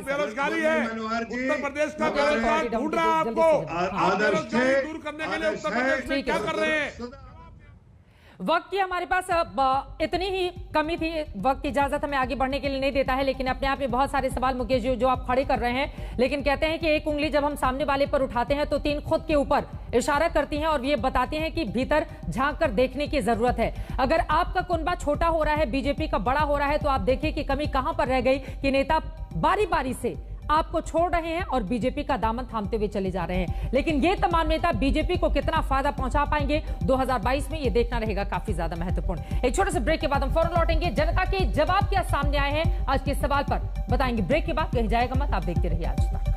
बेरोजगारी है, उत्तर प्रदेश का बेरोजगार ढूंढ रहा है आपको, बेरोजगारी दूर करने के लिए उत्तर प्रदेश में क्या कर रहे हैं? वक्त की हमारे पास इतनी ही कमी थी, वक्त की इजाजत हमें आगे बढ़ने के लिए नहीं देता है, लेकिन अपने आप में बहुत सारे सवाल मुकेश जी जो आप खड़े कर रहे हैं। लेकिन कहते हैं कि एक उंगली जब हम सामने वाले पर उठाते हैं तो 3 खुद के ऊपर इशारा करती हैं और ये बताती हैं कि भीतर झांक कर देखने की जरूरत है। अगर आपका कुनबा छोटा हो रहा है, बीजेपी का बड़ा हो रहा है, तो आप देखिए कि कमी कहां पर रह गई कि नेता बारी बारी से आपको छोड़ रहे हैं और बीजेपी का दामन थामते हुए चले जा रहे हैं। लेकिन ये तमाम नेता बीजेपी को कितना फायदा पहुंचा पाएंगे 2022 में, ये देखना रहेगा काफी ज्यादा महत्वपूर्ण। एक छोटे से ब्रेक के बाद हम फौरन लौटेंगे। जनता के जवाब क्या सामने आए हैं आज के सवाल पर बताएंगे। ब्रेक के बाद कहीं जाएगा मत, आप देखते रहिए आज तक।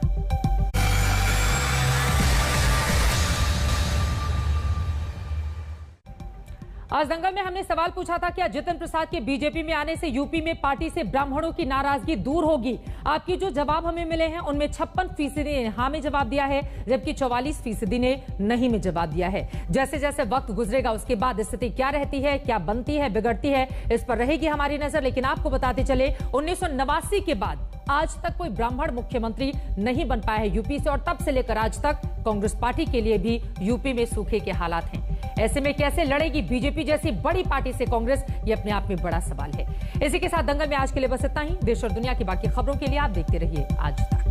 आज दंगल में हमने सवाल पूछा था, क्या जतिन प्रसाद के बीजेपी में आने से यूपी में पार्टी से ब्राह्मणों की नाराजगी दूर होगी? आपकी जो जवाब हमें मिले हैं उनमें 56% ने हाँ में जवाब दिया है, जबकि 44% ने नहीं में जवाब दिया है। जैसे जैसे वक्त गुजरेगा उसके बाद स्थिति क्या रहती है, क्या बनती है, बिगड़ती है, इस पर रहेगी हमारी नजर। लेकिन आपको बताते चले 1989 के बाद आज तक कोई ब्राह्मण मुख्यमंत्री नहीं बन पाया है यूपी से, और तब से लेकर आज तक कांग्रेस पार्टी के लिए भी यूपी में सूखे के हालात हैं। ऐसे में कैसे लड़ेगी बीजेपी जैसी बड़ी पार्टी से कांग्रेस, ये अपने आप में बड़ा सवाल है। इसी के साथ दंगल में आज के लिए बस इतना ही। देश और दुनिया की बाकी खबरों के लिए आप देखते रहिए आज तक।